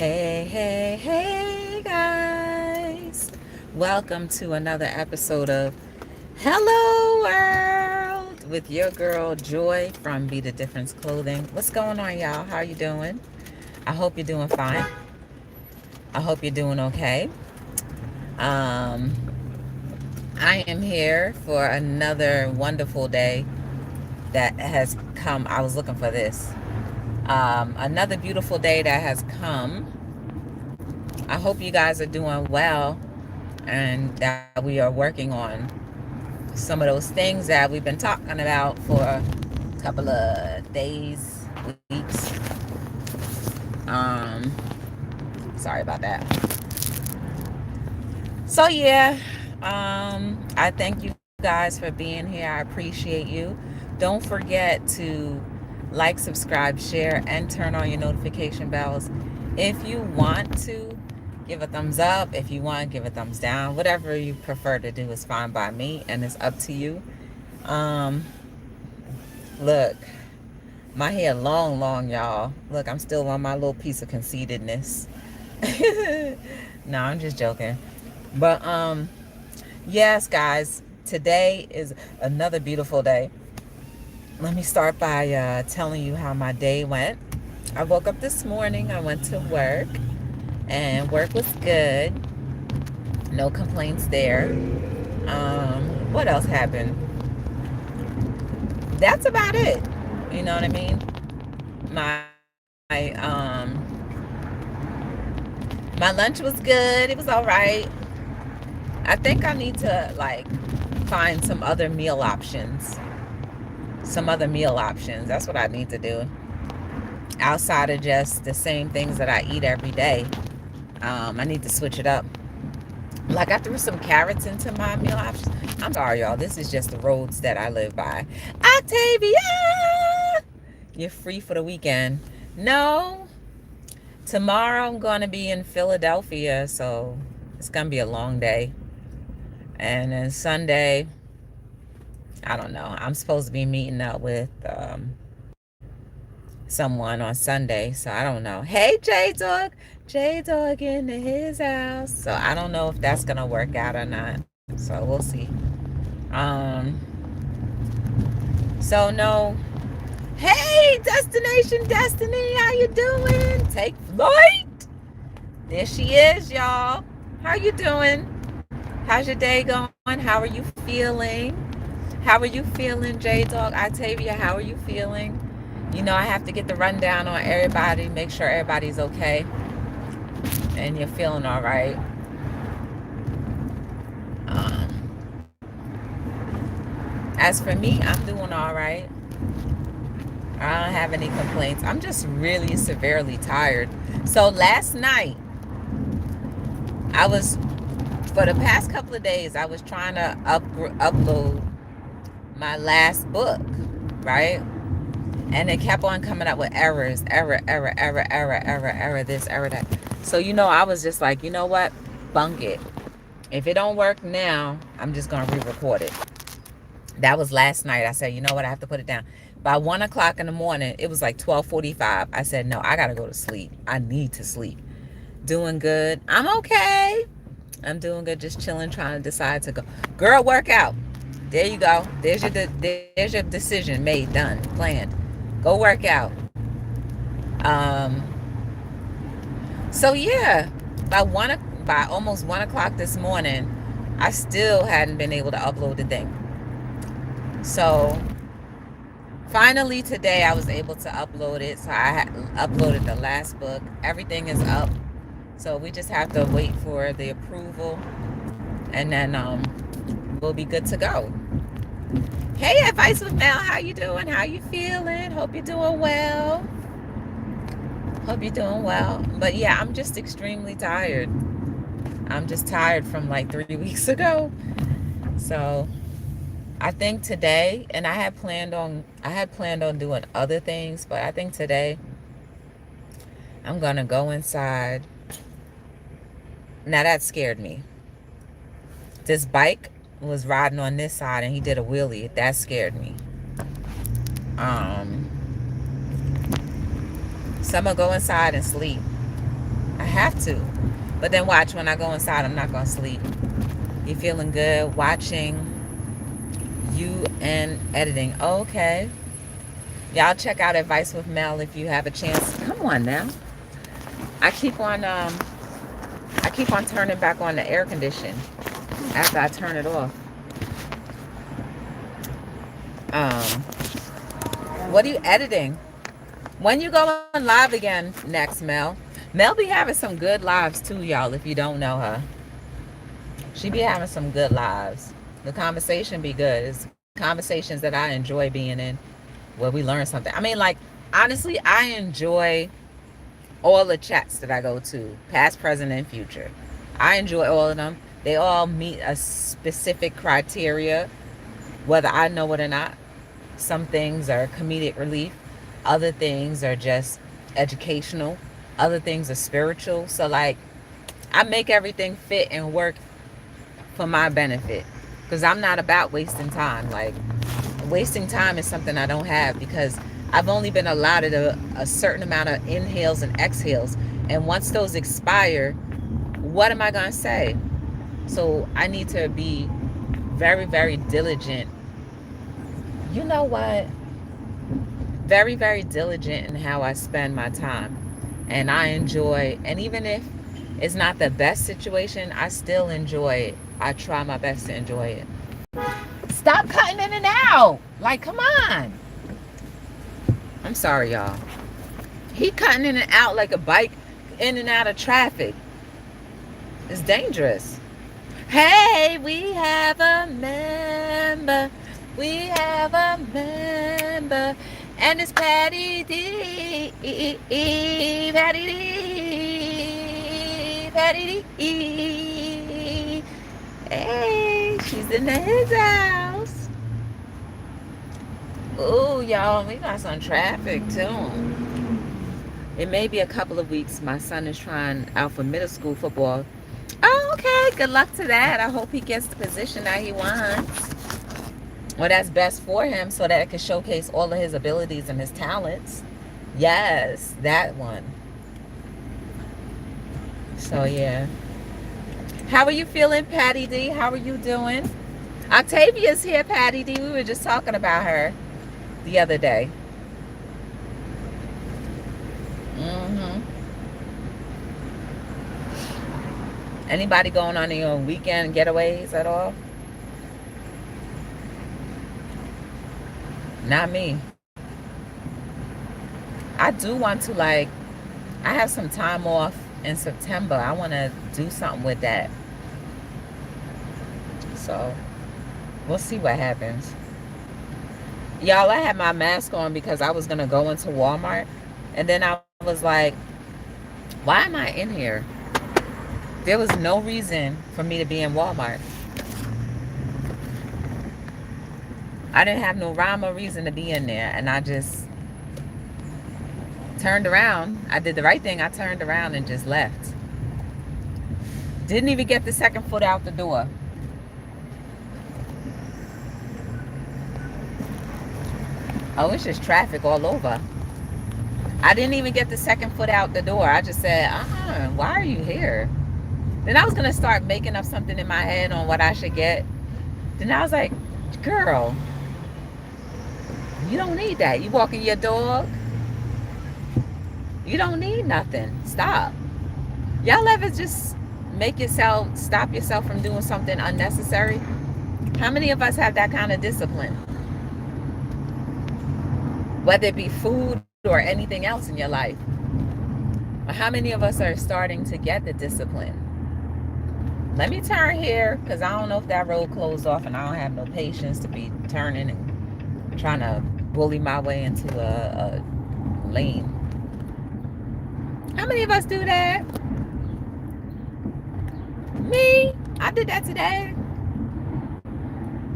Hey, hey, hey, guys. Welcome to another episode of Hello World with your girl Joy from Be the Difference Clothing. What's going on, y'all? How you doing? I hope you're doing fine. I hope you're doing okay. Um, I am here for another wonderful day that has come. I was looking for this. Another beautiful day that has come. I hope you guys are doing well and that we are working on some of those things that we've been talking about for a couple of days, weeks. Um, Sorry about that. So yeah, I thank you guys for being here. I appreciate you. Don't forget to like, subscribe, share, and turn on your notification bells. If you want to, give a thumbs up. If you want, give a thumbs down. Whatever you prefer to do is fine by me, and it's up to you. Um, Look, my hair long, y'all. Look, I'm still on my little piece of conceitedness. No, I'm just joking. But yes, guys, today is another beautiful day. Let me start by telling you how my day went. I woke up this morning. I went to work, and work was good. No complaints there. What else happened? That's about it. You know what I mean? My lunch was good. It was all right. I think I need to like find some other meal options. Some other meal options. That's what I need to do. Outside of just the same things that I eat every day. I need to switch it up. Like I threw some carrots into my meal options. I'm sorry, y'all. This is just the roads that I live by. Octavia! You're free for the weekend. No. Tomorrow I'm going to be in Philadelphia, so it's going to be a long day. And then Sunday, I don't know. I'm supposed to be meeting up with someone on Sunday, so I don't know. Hey, J-Dog. J-Dog in his house. So I don't know if that's going to work out or not. So we'll see. Um, so no. Hey, Destination Destiny, how you doing? Take flight. There she is, y'all. How you doing? How's your day going? How are you feeling? How are you feeling, J-Dog? Octavia, how are you feeling? You know, I have to get the rundown on everybody, make sure everybody's okay. And you're feeling all right. As for me, I'm doing all right. I don't have any complaints. I'm just really severely tired. So last night, for the past couple of days, I was trying to upload my last book, right? And it kept on coming up with errors, error, this, error, that. So, I was just like, you know what? Bunk it. If it don't work now, I'm just going to re-record it. That was last night. I said, you know what? I have to put it down. By 1 o'clock in the morning, it was like 12:45. I said, no, I got to go to sleep. I need to sleep. Doing good. I'm okay. I'm doing good. Just chilling, trying to decide to go. Girl, work out. There you go. There's your decision made, done, planned. Go work out. So yeah, by almost 1 o'clock this morning, I still hadn't been able to upload the thing. So finally today I was able to upload it. So I had uploaded the last book. Everything is up. So we just have to wait for the approval, and then we'll be good to go. Hey, Advice with Mel, how you doing? How you feeling? Hope you're doing well. Hope you're doing well. But yeah, I'm just extremely tired. I'm just tired from like 3 weeks ago. So I think today, and I had planned on doing other things, but I think today I'm gonna go inside. Now that scared me. This bike was riding on this side and he did a wheelie. That scared me. So I'm gonna go inside and sleep. I have to. But then watch, when I go inside, I'm not going to sleep. You feeling good? Watching you and editing. Okay. Y'all check out Advice with Mel if you have a chance. Come on now. I keep on turning back on the air condition after I turn it off. What are you editing? When you going live again next, Mel? Mel be having some good lives too, y'all, if you don't know her. She be having some good lives. The conversation be good. It's conversations that I enjoy being in, where we learn something. I mean, like, honestly, I enjoy all the chats that I go to, past, present, and future. I enjoy all of them. They all meet a specific criteria, whether I know it or not. Some things are comedic relief. Other things are just educational. Other things are spiritual. So, like, I make everything fit and work for my benefit, because I'm not about wasting time. Like, wasting time is something I don't have, because I've only been allotted a certain amount of inhales and exhales, and once those expire, what am I gonna say? So I need to be very, very diligent. You know what? Very, very diligent in how I spend my time. And I enjoy, and even if it's not the best situation, I still enjoy it. I try my best to enjoy it. Stop cutting in and out. Like, come on. I'm sorry, y'all. He cutting in and out like a bike in and out of traffic. It's dangerous. Hey, we have a member. We have a member. And it's Patty D. Patty D. Patty D. Hey, she's in his house. Ooh, y'all, we got some traffic too. It may be a couple of weeks. My son is trying out for middle school football. Oh, okay. Good luck to that. I hope he gets the position that he wants. Well, that's best for him, so that it can showcase all of his abilities and his talents. Yes, that one. So, yeah. How are you feeling, Patty D? How are you doing? Octavia's here, Patty D. We were just talking about her the other day. Anybody going on your weekend getaways at all? Not me. I do want to, like, I have some time off in September. I want to do something with that. So, we'll see what happens. Y'all, I had my mask on because I was going to go into Walmart. And then I was like, why am I in here? There was no reason for me to be in Walmart. I didn't have no rhyme or reason to be in there. And I just turned around. I did the right thing. I turned around and just left. Didn't even get the second foot out the door. Oh, it's just traffic all over. I didn't even get the second foot out the door. I just said, why are you here? Then I was going to start making up something in my head on what I should get. Then I was like, girl, you don't need that. You walking your dog. You don't need nothing. Stop. Y'all ever just stop yourself from doing something unnecessary? How many of us have that kind of discipline? Whether it be food or anything else in your life. Or how many of us are starting to get the discipline? Let me turn here, because I don't know if that road closed off, and I don't have no patience to be turning and trying to bully my way into a lane. How many of us do that? Me? I did that today.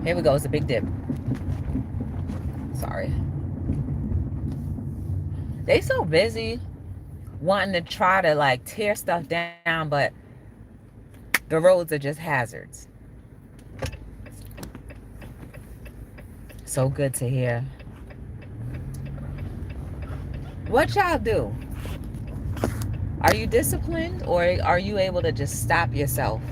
Here we go. It's a big dip. Sorry. They so busy wanting to try to, like, tear stuff down, but the roads are just hazards. So good to hear. What y'all do? Are you disciplined, or are you able to just stop yourself?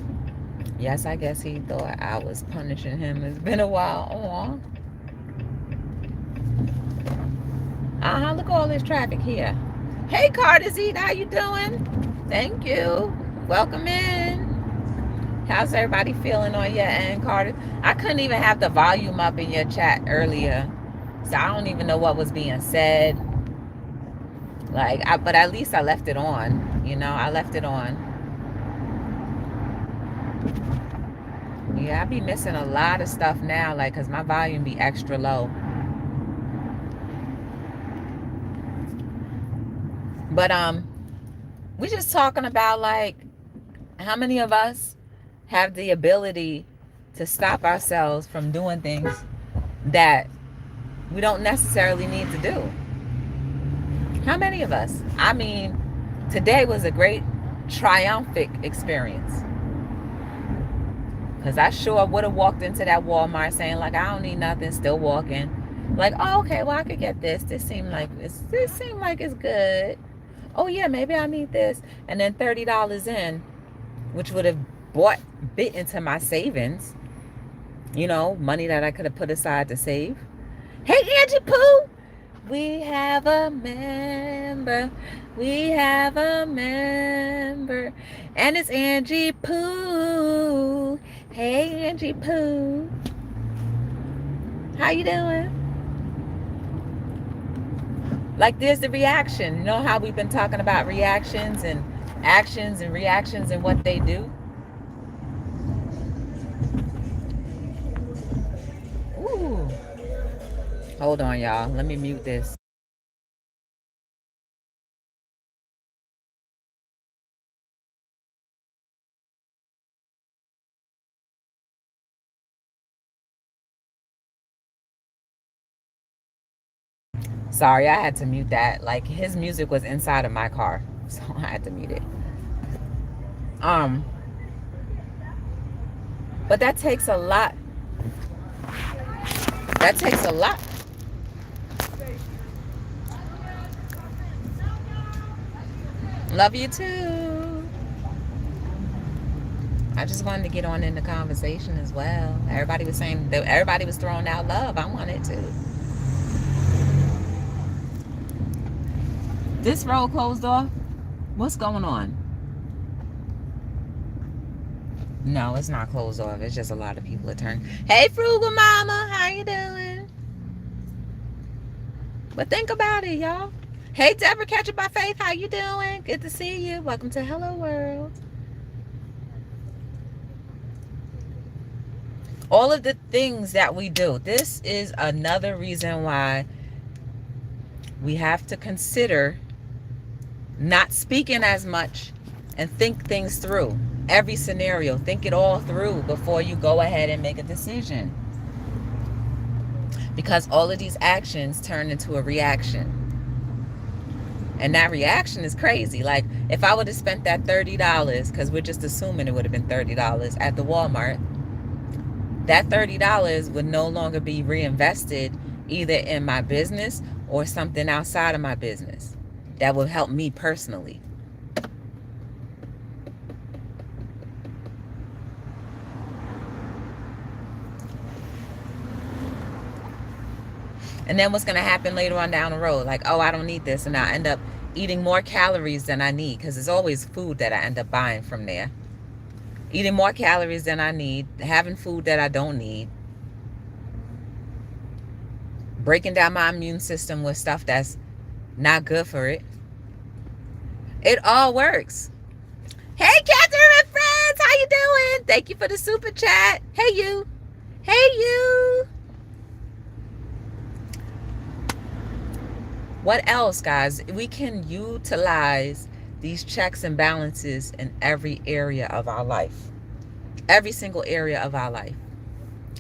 Yes, I guess he thought I was punishing him. It's been a while. Aw. Look at all this traffic here. Hey, Carter Z, how you doing? Thank you. Welcome in. How's everybody feeling on your end, Carter? I couldn't even have the volume up in your chat earlier, so I don't even know what was being said. But at least I left it on. You know, I left it on. Yeah, I be missing a lot of stuff now, like, because my volume be extra low. But we're just talking about, like, how many of us have the ability to stop ourselves from doing things that we don't necessarily need to do. How many of us? I mean, today was a great triumphant experience. Because I sure would have walked into that Walmart saying, like, I don't need nothing, still walking. Like, oh, okay, well, I could get this. This seemed like it's good. Oh, yeah, maybe I need this. And then $30 in, which would have bit into my savings. You know, money that I could have put aside to save. Hey, Angie Pooh! We have a member. We have a member. And it's Angie Pooh. Hey, Angie Pooh. How you doing? Like, there's the reaction. You know how we've been talking about reactions and actions and reactions and what they do? Ooh. Hold on, y'all. Let me mute this. Sorry, I had to mute that. Like, his music was inside of my car, so I had to mute it. But that takes a lot. That takes a lot. Love you too. I just wanted to get on in the conversation as well. Everybody was saying that everybody was throwing out love. I wanted to. This road closed off? What's going on? No, it's not closed off. It's just a lot of people are turning. Hey, Frugal Mama, how you doing? But think about it, y'all. Hey, Deborah, Catch It by Faith, how you doing? Good to see you. Welcome to Hello World. All of the things that we do. This is another reason why we have to consider not speaking as much and think things through. Every scenario, think it all through before you go ahead and make a decision. Because all of these actions turn into a reaction. And that reaction is crazy. Like, if I would have spent that $30, because we're just assuming it would have been $30 at the Walmart, that $30 would no longer be reinvested either in my business or something outside of my business that will help me personally. And then what's going to happen later on down the road? Like, oh, I don't need this. And I end up eating more calories than I need, because there's always food that I end up buying from there. Eating more calories than I need, having food that I don't need, breaking down my immune system with stuff that's not good for it. It all works. Hey, Catherine and friends, how you doing? Thank you for the super chat. Hey, you. Hey, you. What else, guys? We can utilize these checks and balances in every area of our life. Every single area of our life.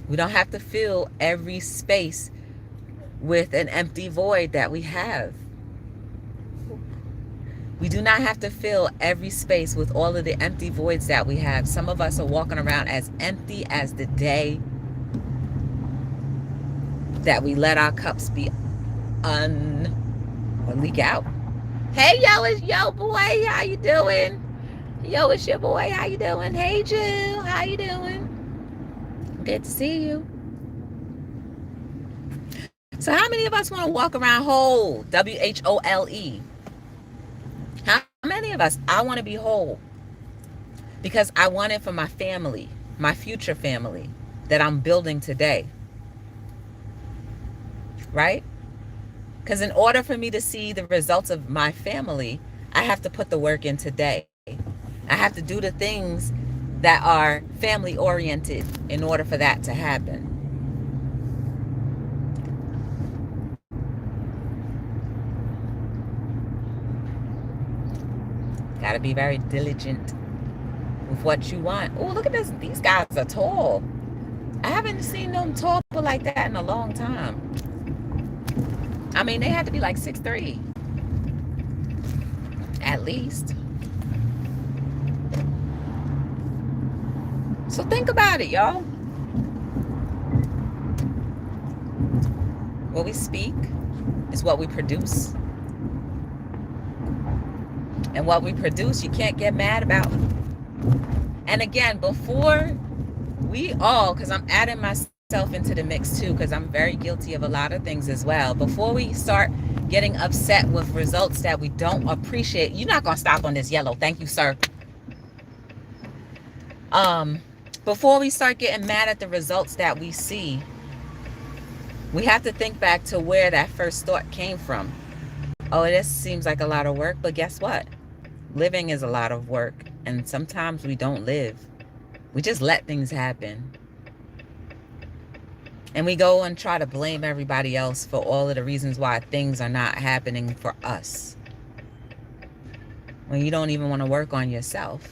We don't have to fill every space with an empty void that we have. We do not have to fill every space with all of the empty voids that we have. Some of us are walking around as empty as the day that we let our cups be or leak out. Hey, yo, it's yo boy. How you doing? Yo, it's your boy. How you doing? Hey, Jill. How you doing? Good to see you. So how many of us want to walk around whole? WHOLE. How many of us? I want to be whole because I want it for my family, my future family that I'm building today. Right? Because in order for me to see the results of my family, I have to put the work in today. I have to do the things that are family oriented in order for that to happen. Got to be very diligent with what you want. Oh, look at this. These guys are tall. I haven't seen them tall like that in a long time. I mean, they had to be like 6'3", at least. So think about it, y'all. What we speak is what we produce. And what we produce, you can't get mad about. And again, before we all, because I'm adding myself into the mix too, because I'm very guilty of a lot of things as well. Before we start getting upset with results that we don't appreciate, you're not going to stop on this yellow. Thank you, sir. Before we start getting mad at the results that we see, we have to think back to where that first thought came from. Oh, this seems like a lot of work, but guess what? Living is a lot of work, and sometimes we don't live. We just let things happen. And we go and try to blame everybody else for all of the reasons why things are not happening for us, when you don't even want to work on yourself.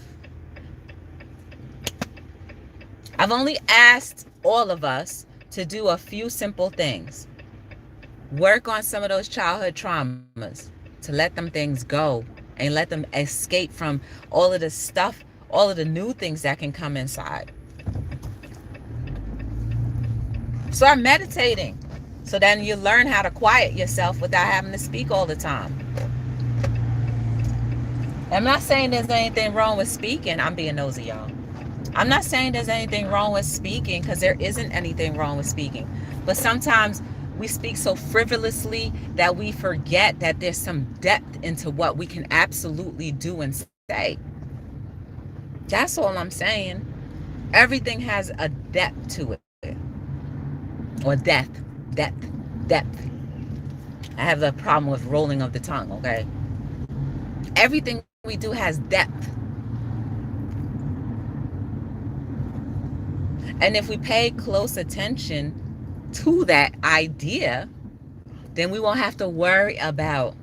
I've only asked all of us to do a few simple things. Work on some of those childhood traumas, to let them things go and let them escape from all of the stuff, all of the new things that can come inside. Start meditating, so then you learn how to quiet yourself without having to speak all the time. I'm not saying there's anything wrong with speaking. I'm being nosy, y'all. I'm not saying there's anything wrong with speaking, because there isn't anything wrong with speaking. But sometimes we speak so frivolously that we forget that there's some depth into what we can absolutely do and say. That's all I'm saying. Everything has a depth to it. Or depth. I have the problem with rolling of the tongue, okay? Everything we do has depth. And if we pay close attention to that idea, then we won't have to worry about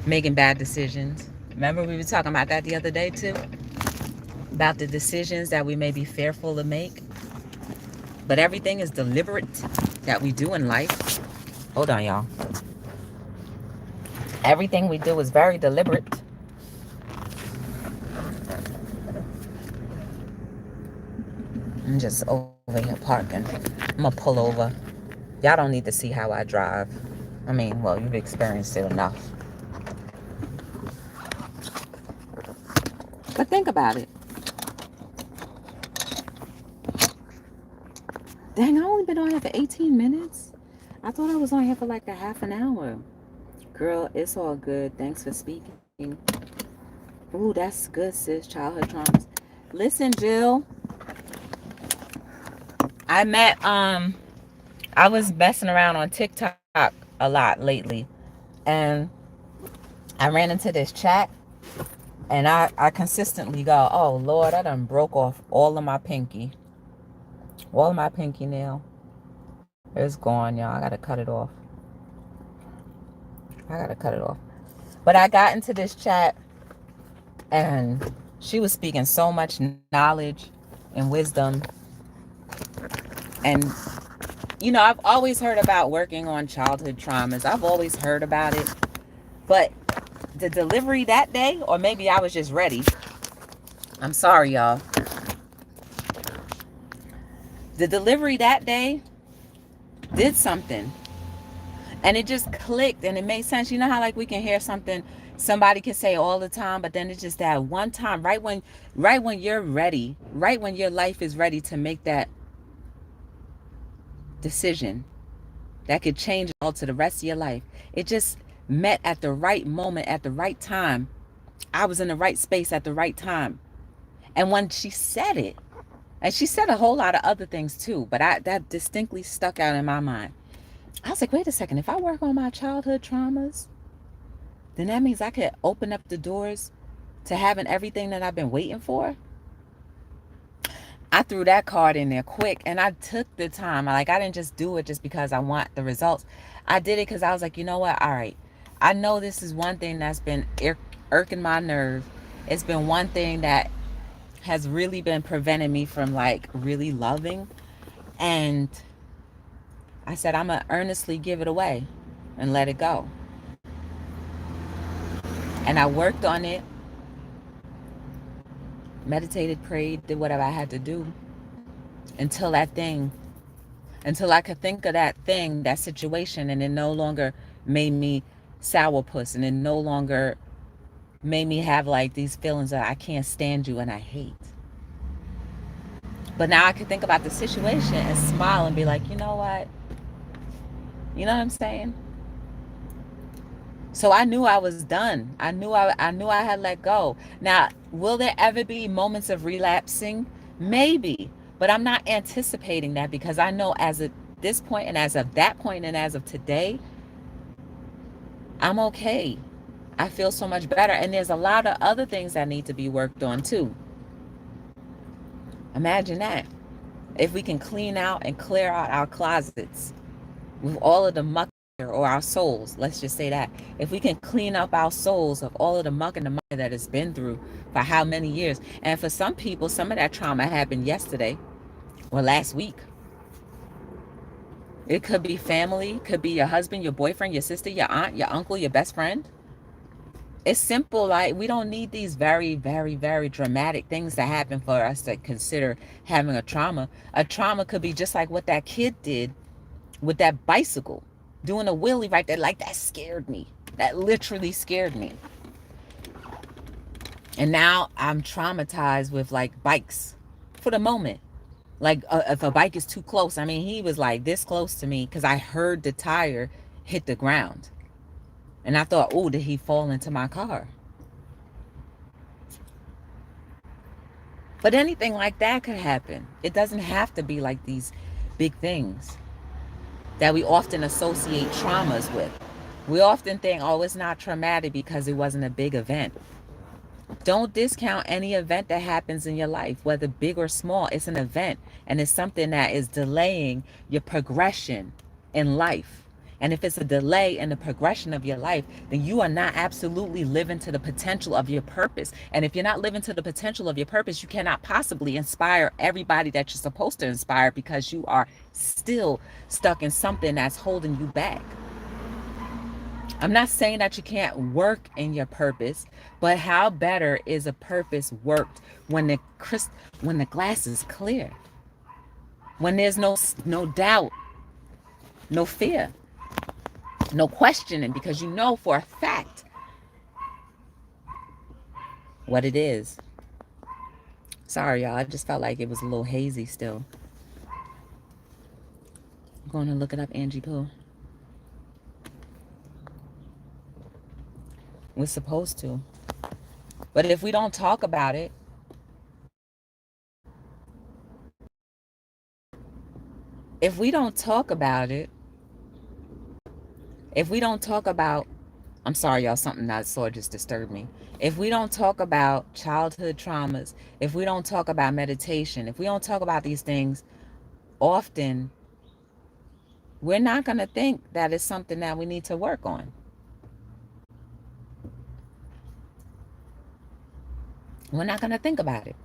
making bad decisions. Remember, we were talking about that the other day too? About the decisions that we may be fearful to make. But everything is deliberate that we do in life. Hold on, y'all. Everything we do is very deliberate. I'm just over here parking. I'm going to pull over. Y'all don't need to see how I drive. I mean, well, you've experienced it enough. But think about it. Dang, I only been on here for 18 minutes. I thought I was on here for like a half an hour. Girl, it's all good. Thanks for speaking. Ooh, that's good, sis. Childhood traumas. Listen, Jill. I was messing around on TikTok a lot lately. And I ran into this chat. And I consistently go, oh, Lord, I done broke off all of my pinky. All of my pinky nail. It's gone, y'all. I got to cut it off. But I got into this chat, and she was speaking so much knowledge and wisdom. And, you know, I've always heard about working on childhood traumas. I've always heard about it. But the delivery that day, or maybe I was just ready. I'm sorry, y'all. The delivery that day did something. And it just clicked and it made sense. You know how like we can hear something somebody can say all the time, but then it's just that one time, right when you're ready, right when your life is ready to make that decision that could change all to the rest of your life. It just met at the right moment, at the right time. I was in the right space at the right time. And when she said it, and she said a whole lot of other things too, but that distinctly stuck out in my mind. I was like, wait a second, if I work on my childhood traumas, then that means I could open up the doors to having everything that I've been waiting for. I threw that card in there quick and I took the time. I didn't just do it just because I want the results. I did it because I was like, you know what? All right. I know this is one thing that's been irking my nerve. It's been one thing that has really been preventing me from like really loving. And I said, I'm going to earnestly give it away and let it go. And I worked on it, meditated, prayed, did whatever I had to do until that thing, until I could think of that thing, that situation, and it no longer made me sourpuss, and it no longer made me have like these feelings that I can't stand you and I hate. But now I can think about the situation and smile and be like, you know what? You know what I'm saying? So I knew I was done. I knew I had let go. Now, will there ever be moments of relapsing? Maybe, but I'm not anticipating that because I know as of this point and as of that point and as of today, I'm okay. I feel so much better, and there's a lot of other things that need to be worked on too. Imagine that. If we can clean out and clear out our closets with all of the muck, or our souls, let's just say that. If we can clean up our souls of all of the muck and the muck that it's been through for how many years. And for some people, some of that trauma happened yesterday or last week. It could be family, could be your husband, your boyfriend, your sister, your aunt, your uncle, your best friend. It's simple. Like, we don't need these very, very, very dramatic things to happen for us to consider having a trauma. A trauma could be just like what that kid did with that bicycle, doing a wheelie right there. Like, that scared me. That literally scared me. And now I'm traumatized with like bikes for the moment. Like, if a bike is too close, I mean, he was like this close to me because I heard the tire hit the ground. And I thought, oh, did he fall into my car? But anything like that could happen. It doesn't have to be like these big things that we often associate traumas with. We often think, oh, it's not traumatic because it wasn't a big event. Don't discount any event that happens in your life, whether big or small. It's an event, and it's something that is delaying your progression in life. And if it's a delay in the progression of your life, then you are not absolutely living to the potential of your purpose. And if you're not living to the potential of your purpose, you cannot possibly inspire everybody that you're supposed to inspire because you are still stuck in something that's holding you back. I'm not saying that you can't work in your purpose, but how better is a purpose worked when the glass is clear, when there's no doubt, no fear, no questioning, because you know for a fact what it is. Sorry, y'all. I just felt like it was a little hazy still. I'm going to look it up, Angie Pooh. We're supposed to. But if we don't talk about it, if we don't talk about it, if we don't talk about, I'm sorry, y'all, something I saw just disturbed me. If we don't talk about childhood traumas, if we don't talk about meditation, if we don't talk about these things often, we're not going to think that it's something that we need to work on. We're not going to think about it.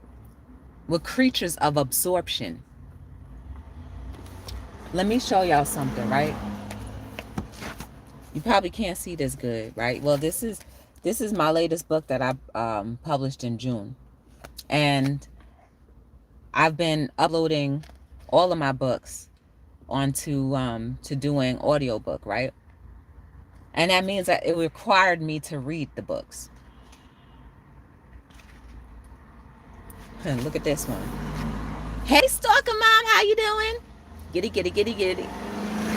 We're creatures of absorption. Let me show y'all something, right? You probably can't see this good, right? Well, this is my latest book that I published in June. And I've been uploading all of my books onto to doing audiobook, right? And that means that it required me to read the books. Look at this one. Hey, Stalker Mom, how you doing? Giddy, giddy, giddy, giddy.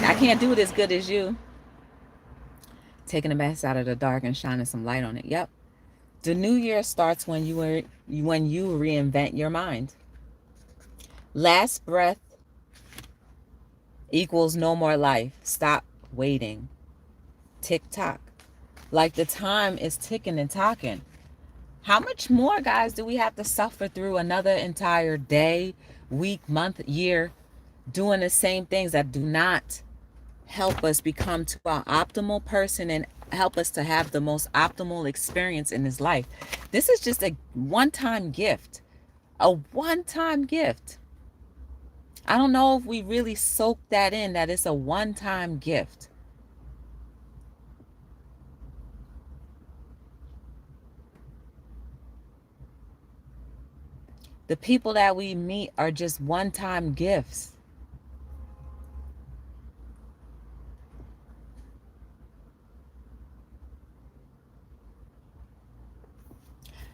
I can't do it as good as you. Taking a mess out of the dark and shining some light on it. Yep. The new year starts when you reinvent your mind. Last breath equals no more life. Stop waiting. Tick tock. Like the time is ticking and talking. How much more, guys, do we have to suffer through another entire day, week, month, year, doing the same things that do not help us become to our optimal person and help us to have the most optimal experience in this life? This is just a one-time gift. A one-time gift. I don't know if we really soak that in, that it's a one-time gift. The people that we meet are just one-time gifts.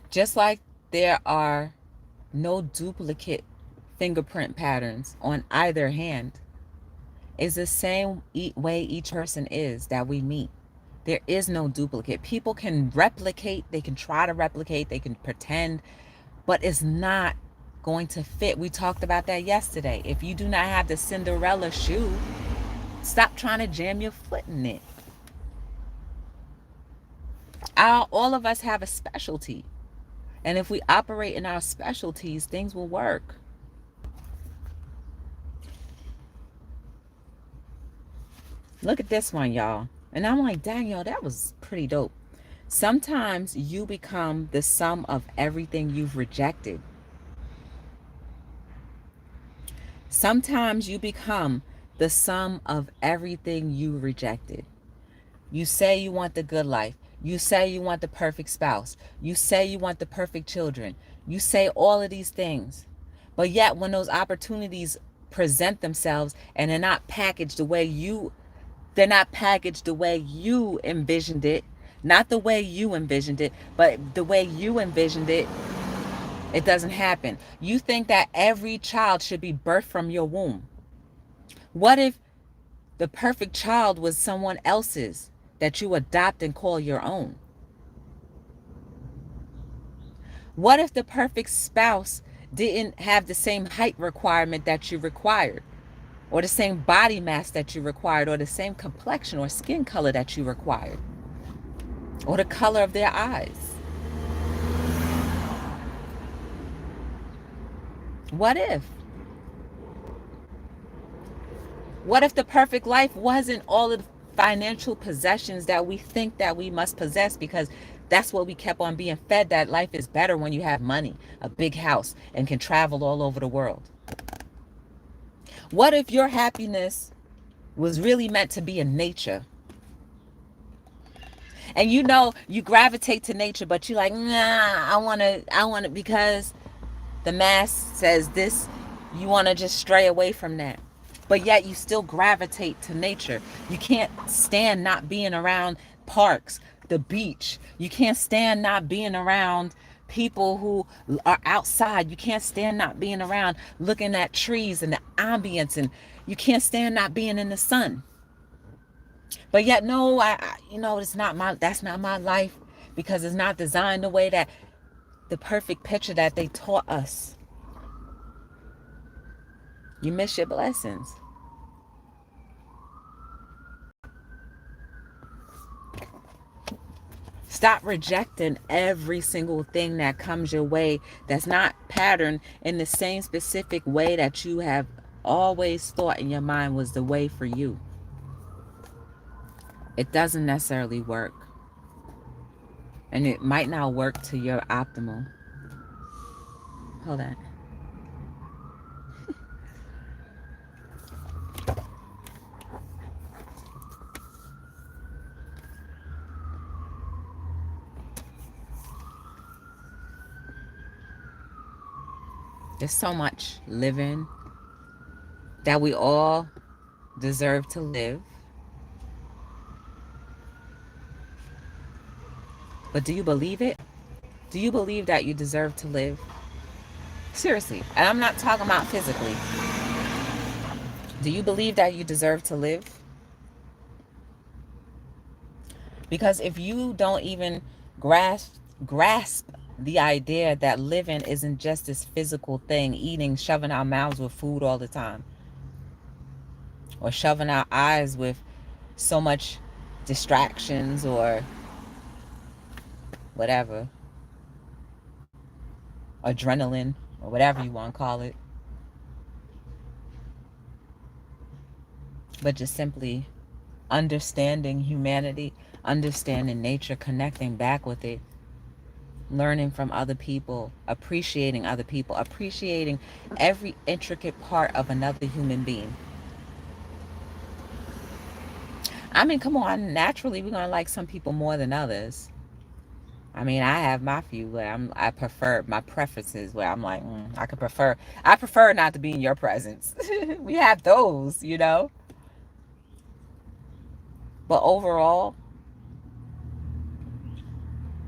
Just like there are no duplicate fingerprint patterns on either hand, is the same way each person is that we meet. There is no duplicate. People can replicate, they can try to replicate, they can pretend, but it's not going to fit. We talked about that yesterday. If you do not have the Cinderella shoe, stop trying to jam your foot in it. All of us have a specialty. And if we operate in our specialties, things will work. Look at this one, y'all. And I'm like, dang, y'all, that was pretty dope. Sometimes you become the sum of everything you've rejected. Sometimes you become the sum of everything you rejected. You say you want the good life. You say you want the perfect spouse. You say you want the perfect children. You say all of these things. But yet when those opportunities present themselves and they're not packaged the way you envisioned it, not the way you envisioned it, but the way you envisioned it, it doesn't happen. You think that every child should be birthed from your womb. What if the perfect child was someone else's that you adopt and call your own? What if the perfect spouse didn't have the same height requirement that you required, or the same body mass that you required, or the same complexion or skin color that you required, or the color of their eyes? What if? What if the perfect life wasn't all of the financial possessions that we think that we must possess, because that's what we kept on being fed, that life is better when you have money, a big house, and can travel all over the world? What if your happiness was really meant to be in nature? And you know, you gravitate to nature, but you're like, nah, I want to, because the mass says this, you want to just stray away from that. But yet you still gravitate to nature. You can't stand not being around parks, the beach. You can't stand not being around people who are outside. You can't stand not being around looking at trees and the ambience, and you can't stand not being in the sun. But yet, no, that's not my life, because it's not designed the way that the perfect picture that they taught us. You miss your blessings. Stop rejecting every single thing that comes your way that's not patterned in the same specific way that you have always thought in your mind was the way for you. It doesn't necessarily work. And it might not work to your optimal. Hold on. There's so much living that we all deserve to live. But do you believe it? Do you believe that you deserve to live? Seriously. And I'm not talking about physically. Do you believe that you deserve to live? Because if you don't even grasp the idea that living isn't just this physical thing, eating, shoving our mouths with food all the time, or shoving our eyes with so much distractions or whatever, adrenaline or whatever you want to call it, but just simply understanding humanity, understanding nature, connecting back with it, learning from other people, appreciating every intricate part of another human being. I mean, come on, naturally we're gonna like some people more than others. I mean, I have my few where I prefer my preferences where I'm like, I prefer not to be in your presence. We have those, you know. But overall,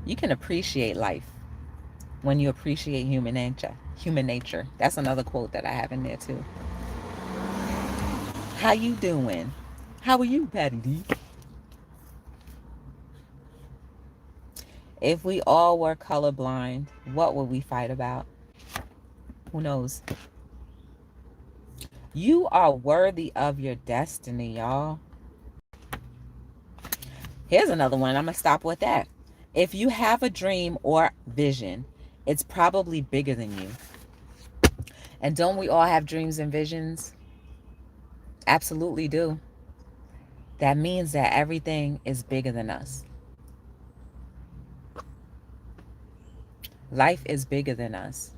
you can appreciate life when you appreciate human nature. Human nature. That's another quote that I have in there too. How you doing? How are you, Patty D? If we all were colorblind, what would we fight about? Who knows? You are worthy of your destiny, y'all. Here's another one. I'm going to stop with that. If you have a dream or vision, it's probably bigger than you. And don't we all have dreams and visions? Absolutely do. That means that everything is bigger than us. Life is bigger than us.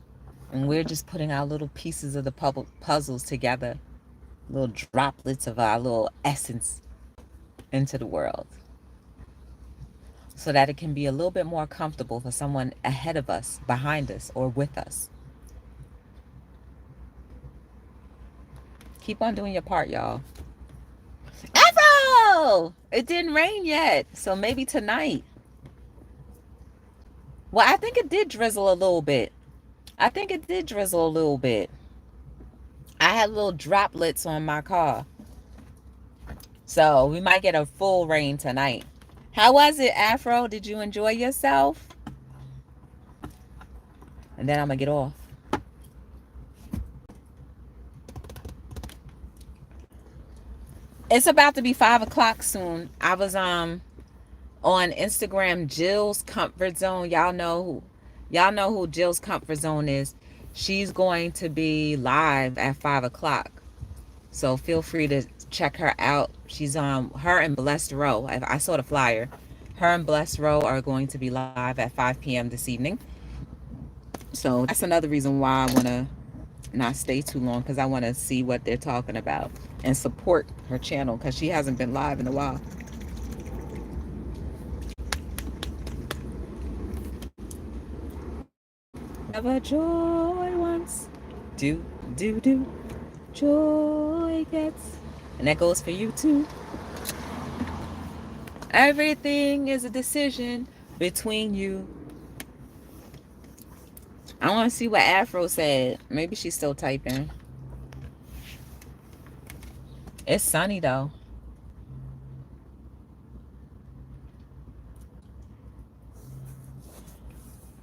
And we're just putting our little pieces of the puzzles together, little droplets of our little essence into the world, so that it can be a little bit more comfortable for someone ahead of us, behind us, or with us. Keep on doing your part, y'all. Afro! It didn't rain yet, so maybe tonight. Well, I think it did drizzle a little bit. I had little droplets on my car. So we might get a full rain tonight. How was it, Afro? Did you enjoy yourself? And then I'm going to get off. It's about to be 5 o'clock soon. I was on Instagram, Jill's Comfort Zone. Y'all know who Jill's Comfort Zone is. She's going to be live at 5 o'clock. So feel free to check her out. She's her and Blessed Row. I saw the flyer. Her and Blessed Row are going to be live at 5 p.m. this evening. So that's another reason why I want to not stay too long, because I want to see what they're talking about and support her channel, because she hasn't been live in a while. Never joy once, do joy gets, and that goes for you too. Everything is a decision between you. I want to see what Afro said. Maybe she's still typing. It's sunny though.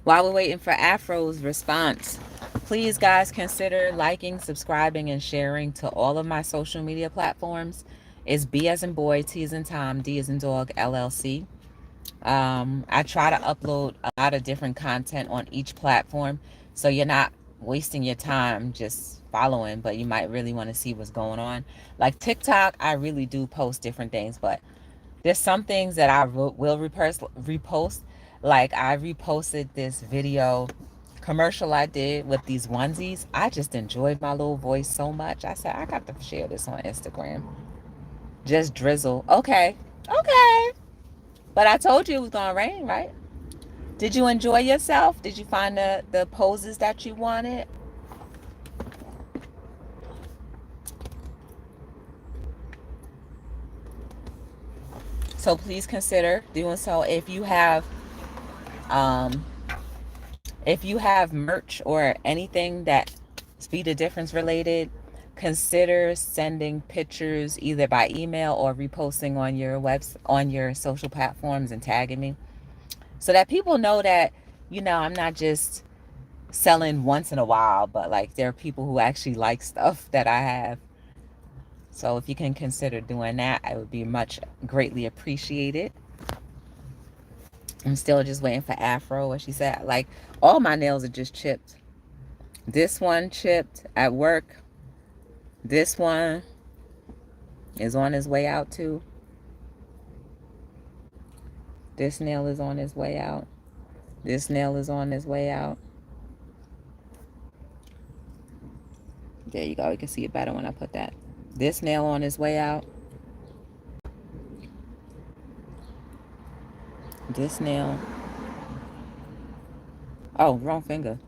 While we're waiting for Afro's response, please, guys, consider liking, subscribing, and sharing to all of my social media platforms. It's B as in boy, T as in Tom, D as in dog, LLC. I try to upload a lot of different content on each platform, so you're not wasting your time just following, but you might really want to see what's going on. Like TikTok, I really do post different things, but there's some things that I will repost. Like I reposted this video commercial I did with these onesies. I just enjoyed my little voice so much. I said, I got to share this on Instagram. Just drizzle. Okay. But I told you it was going to rain, right? Did you enjoy yourself? Did you find the poses that you wanted? So please consider doing so. If you have Um, if you have merch or anything that Speed of Difference related, consider sending pictures either by email or reposting on your on your social platforms and tagging me, so that people know that, I'm not just selling once in a while, but like there are people who actually like stuff that I have. So if you can consider doing that, I would be much greatly appreciated. I'm still just waiting for Afro, what she said. Like, all my nails are just chipped. This one chipped at work. This one is on his way out too. This nail is on his way out. This nail is on his way out. There you go. You can see it better when I put that. This nail on his way out. This nail. Oh, wrong finger.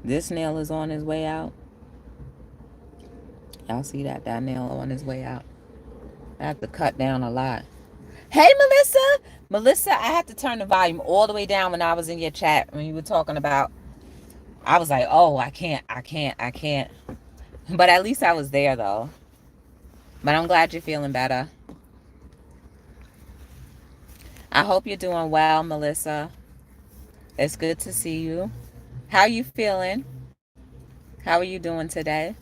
This nail is on his way out. Y'all see that? That nail on his way out. I have to cut down a lot. Hey, Melissa. Melissa, I had to turn the volume all the way down when I was in your chat when you were talking about. I was like, oh, I can't. But at least I was there, though. But I'm glad you're feeling better. I hope you're doing well, Melissa. It's good to see you. How are you feeling? How are you doing today?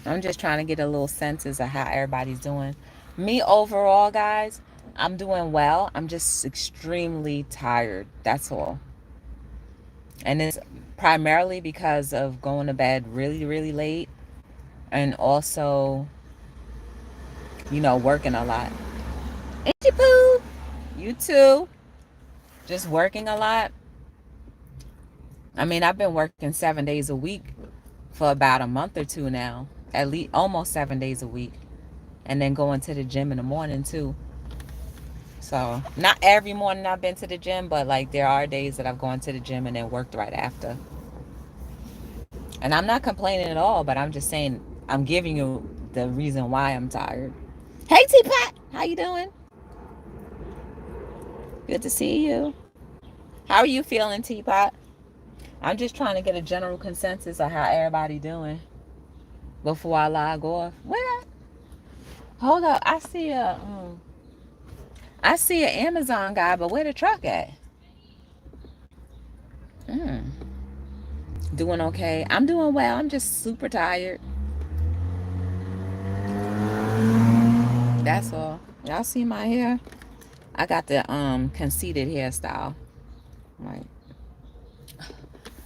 I'm just trying to get a little sense of how everybody's doing. Me overall, guys, I'm doing well. I'm just extremely tired. That's all. And it's primarily because of going to bed really, really late. And also, working a lot. Itchy poo. You too. Just working a lot. I mean, I've been working 7 days a week for about a month or two now. At least almost 7 days a week. And then going to the gym in the morning too. So not every morning I've been to the gym, but like there are days that I've gone to the gym and then worked right after. And I'm not complaining at all, but I'm just saying, I'm giving you the reason why I'm tired. Hey, Teapot, how you doing? Good to see you. How are you feeling, Teapot? I'm just trying to get a general consensus of how everybody doing before I log off. Where? Hold up, I see an Amazon guy, but where the truck at? Doing okay. I'm doing well. I'm just super tired. That's all. Y'all see my hair? I got the conceited hairstyle. Right.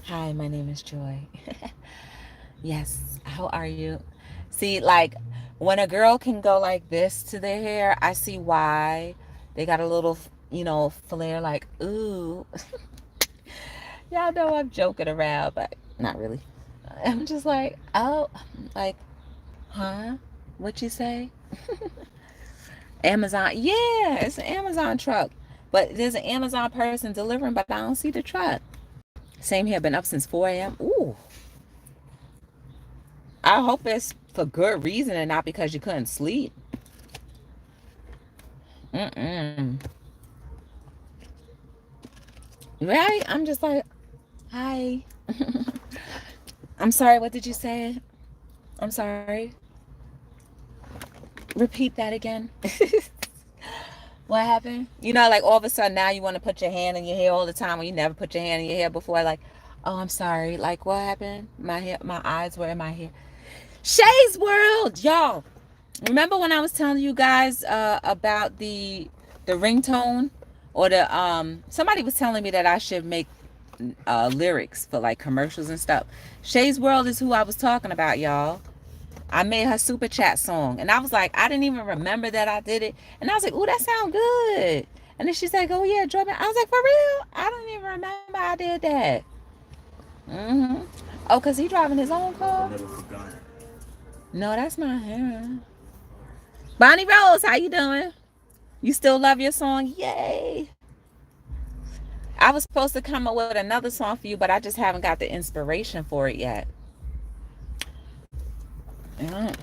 Hi, my name is Joy. Yes. How are you? See, like when a girl can go like this to their hair, I see why. They got a little, flare, like, ooh. Y'all know I'm joking around, but not really. I'm just like, oh, like, huh? What you say? Amazon. Yeah, it's an Amazon truck. But there's an Amazon person delivering, but I don't see the truck. Same here, been up since 4 a.m. Ooh. I hope it's for good reason and not because you couldn't sleep. Right? I'm just like, hi. I'm sorry, what did you say? I'm sorry. Repeat that again. What happened? Like all of a sudden now you want to put your hand in your hair all the time when you never put your hand in your hair before. Like, oh, I'm sorry. Like, what happened? My eyes were in my hair. Shay's World, y'all. Remember when I was telling you guys about the ringtone, or the somebody was telling me that I should make lyrics for like commercials and stuff. Shay's World is who I was talking about, y'all. I made her super chat song, and I was like, I didn't even remember that I did it, and I was like, ooh, that sound good. And then she's like, oh yeah, drop it. I was like, for real? I don't even remember I did that. Oh, cause he driving his own car. No, that's not him. Bonnie Rose, how you doing? You still love your song? Yay. I was supposed to come up with another song for you, but I just haven't got the inspiration for it yet. I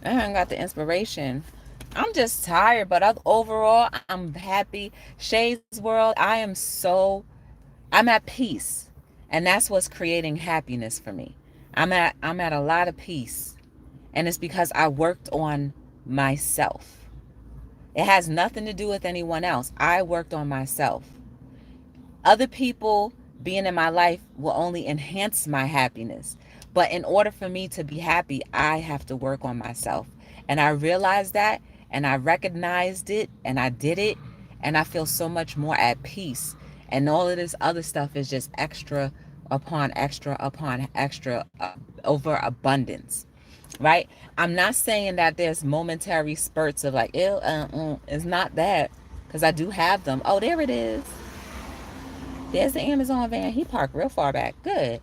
haven't got the inspiration. I'm just tired, but overall, I'm happy. Shay's World, I'm at peace. And that's what's creating happiness for me. I'm at a lot of peace. And it's because I worked on myself. It has nothing to do with anyone else. I worked on myself. Other people being in my life will only enhance my happiness. But in order for me to be happy, I have to work on myself. And I realized that, and I recognized it, and I did it, and I feel so much more at peace. And all of this other stuff is just extra upon extra over abundance, right? I'm not saying that there's momentary spurts of like, ew, it's not that, because I do have them. Oh, there it is. There's the Amazon van. He parked real far back. Good.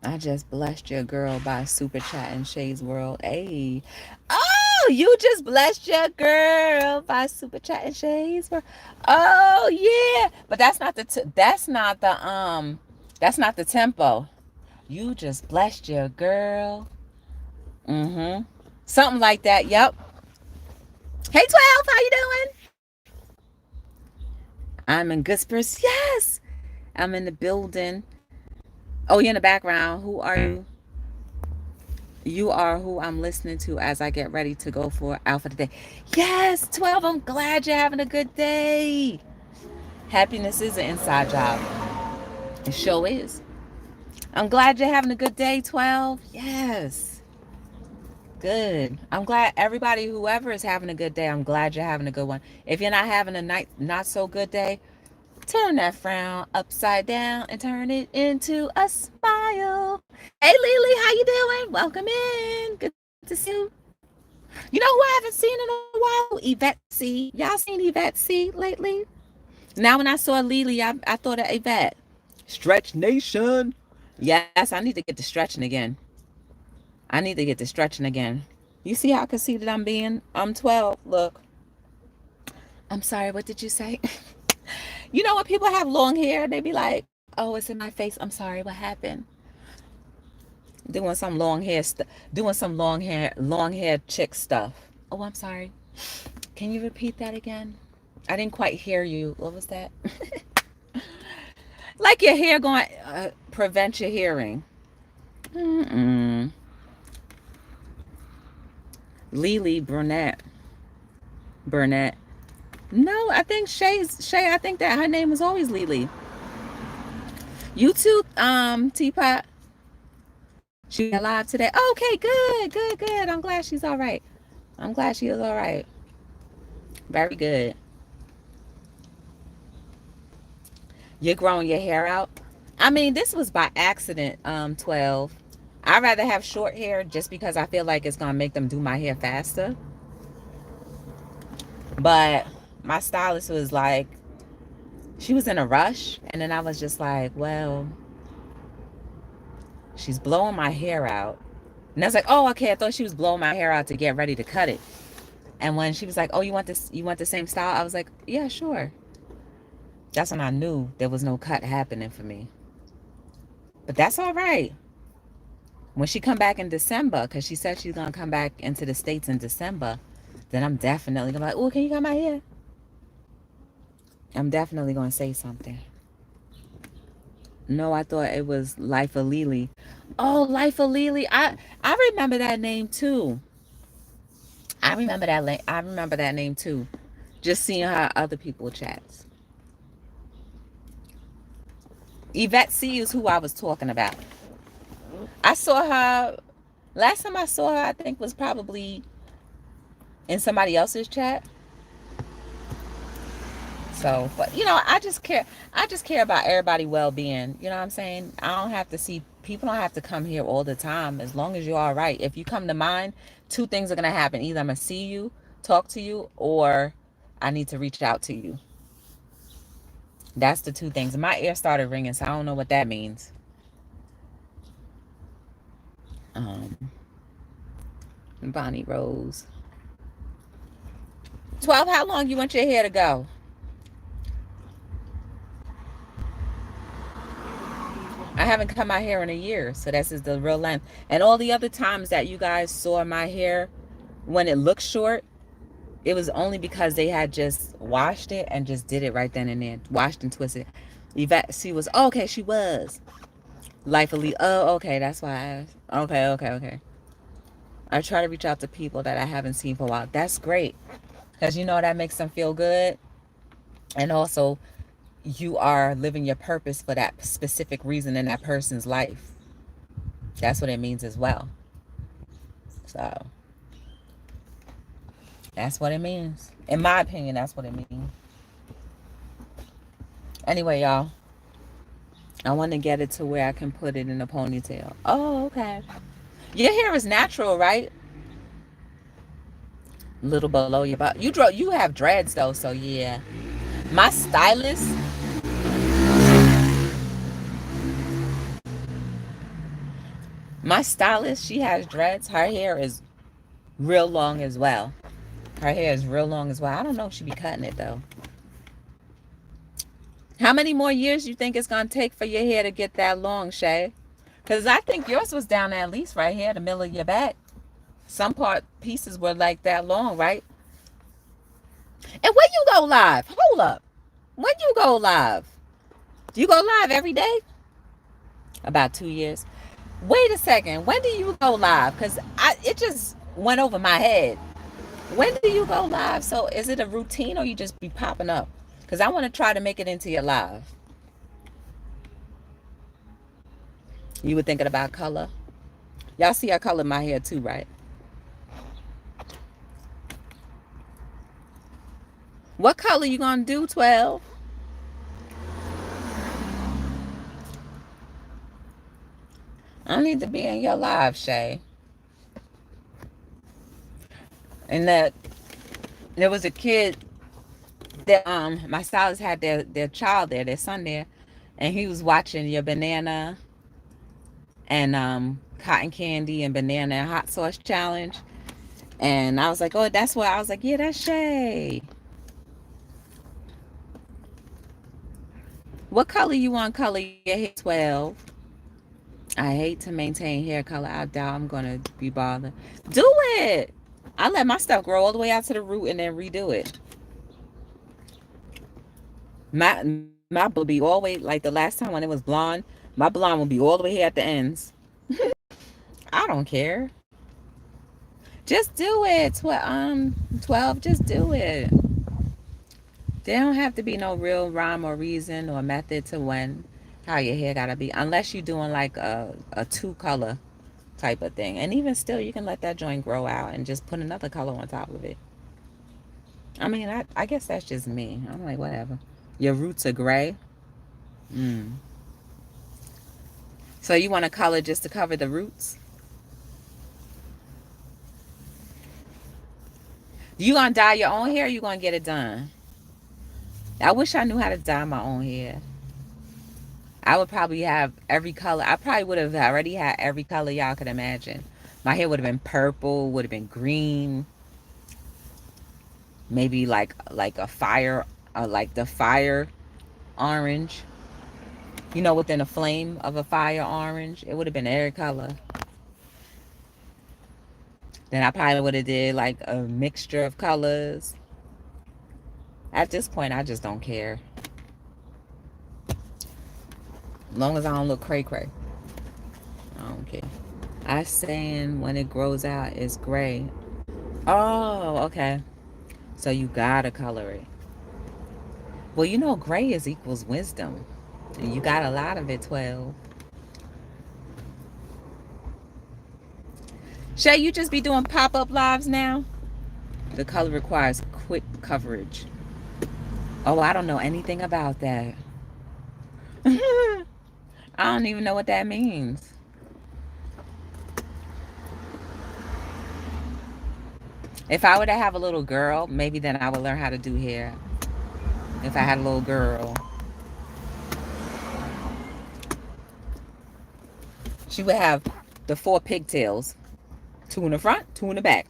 I just blessed your girl by super chat in Shay's World. Hey. Oh, you just blessed your girl by super chat in Shay's World. Oh yeah. But that's not the tempo. You just blessed your girl. Mm-hmm. Something like that. Yep. Hey 12, how you doing? I'm in good spirits. Yes. I'm in the building. Oh, you're in the background. Who are you? You are who I'm listening to as I get ready to go for Alpha today. Yes, 12. I'm glad you're having a good day. Happiness is an inside job. It sure is. I'm glad you're having a good day, 12. Yes. Good. I'm glad everybody, whoever is having a good day, I'm glad you're having a good one. If you're not having a not so good day, turn that frown upside down and turn it into a smile. Hey Lily, how you doing? Welcome in. Good to see you. You know who I haven't seen in a while? Yvette C. Y'all seen Yvette C lately? Now when I saw Lily, I thought of Yvette. Stretch Nation. Yes, I need to get to stretching again. I need to get to stretching again. You see how conceited I'm being? I'm 12. Look. I'm sorry, what did you say? You know when people have long hair, they be like, oh, it's in my face. I'm sorry, what happened? Doing some long hair chick stuff. Oh, I'm sorry. Can you repeat that again? I didn't quite hear you. What was that? Like your hair going prevent your hearing. Mm-mm. Lily Burnett. No, I think Shay. I think that her name was always Lily. You too, Teapot. She alive today. Okay, good. I'm glad she's all right. I'm glad she is all right. Very good. You're growing your hair out. I mean, this was by accident, 12. I'd rather have short hair just because I feel like it's going to make them do my hair faster. But my stylist was like, she was in a rush. And then I was just like, well, she's blowing my hair out. And I was like, oh, okay. I thought she was blowing my hair out to get ready to cut it. And when she was like, oh, you want the same style? I was like, yeah, sure. That's when I knew there was no cut happening for me. But that's all right. When she come back in December, because she said she's going to come back into the States in December, then I'm definitely going to be like, oh, can you come out here? I'm definitely going to say something. No, I thought it was Life of Lily. Oh, Life of Lily. I remember that name too. I remember that name too. Just seeing how other people chats. Yvette C is who I was talking about. I saw her last time I saw her, I think was probably in somebody else's chat. So, but you know, I just care about everybody well-being. You know what I'm saying? I don't have to see people don't have to come here all the time as long as you're all right. If you come to mine, two things are going to happen. Either I'm going to see you, talk to you, or I need to reach out to you. That's the two things. My ear started ringing, so I don't know what that means. Bonnie Rose. 12, how long you want your hair to go? I haven't cut my hair in a year, so this is the real length. And all the other times that you guys saw my hair when it looks short, it was only because they had just washed it and just did it right then and there. Washed and twisted. Yvette, she was, oh, okay, she was. Lifely, oh, okay, that's why I asked. Okay, okay, okay. I try to reach out to people that I haven't seen for a while. That's great. Because you know that makes them feel good. And also, you are living your purpose for that specific reason in that person's life. That's what it means as well. So, that's what it means. In my opinion, that's what it means. Anyway, y'all, I want to get it to where I can put it in a ponytail. Oh, okay. Your hair is natural, right? A little below your butt. You have dreads though, so yeah. My stylist, she has dreads. Her hair is real long as well. Her hair is real long as well. I don't know if she be cutting it though. How many more years you think it's gonna take for your hair to get that long, Shay? Because I think yours was down at least right here, the middle of your back. Some part pieces were like that long, right? And when you go live, hold up. When you go live, do you go live every day? About 2 years. Wait a second. When do you go live? Because it just went over my head. When do you go live? So is it a routine or you just be popping up? Because I want to try to make it into your live. You were thinking about color? Y'all see I color my hair too, right? What color you gonna do, 12? I need to be in your live, Shay. And that there was a kid that my stylist had their child there, their son there, and he was watching your banana and cotton candy and banana and hot sauce challenge. And I was like, oh, that's what I was like, yeah, that's Shay. What color you want color your hair, 12? I hate to maintain hair color. I doubt I'm gonna be bothered. Do it. I let my stuff grow all the way out to the root and then redo it. My will be all the way, like the last time when it was blonde, my blonde will be all the way here at the ends. I don't care. Just do it. 12, just do it. There don't have to be no real rhyme or reason or method to when how your hair gotta be, unless you're doing like a 2-color type of thing. And even still, you can let that joint grow out and just put another color on top of it. I mean, I guess that's just me. I'm like, whatever. Your roots are gray. So you want a color just to cover the roots? You gonna dye your own hair or you gonna get it done? I wish I knew how to dye my own hair. I would probably have every color. I probably would have already had every color y'all could imagine. My hair would have been purple, would have been green, maybe like a fire, like the fire orange. You know, within a flame of a fire orange, it would have been every color. Then I probably would have did like a mixture of colors. At this point, I just don't care. As long as I don't look cray-cray. I don't care. I saying when it grows out, it's gray. Oh, okay. So you gotta color it. Well, you know, gray is equals wisdom. And you got a lot of it, 12. Shay, you just be doing pop-up lives now? The color requires quick coverage. Oh, I don't know anything about that. I don't even know what that means. If I were to have a little girl, maybe then I would learn how to do hair. If I had a little girl. She would have the 4 pigtails. 2 in the front, 2 in the back.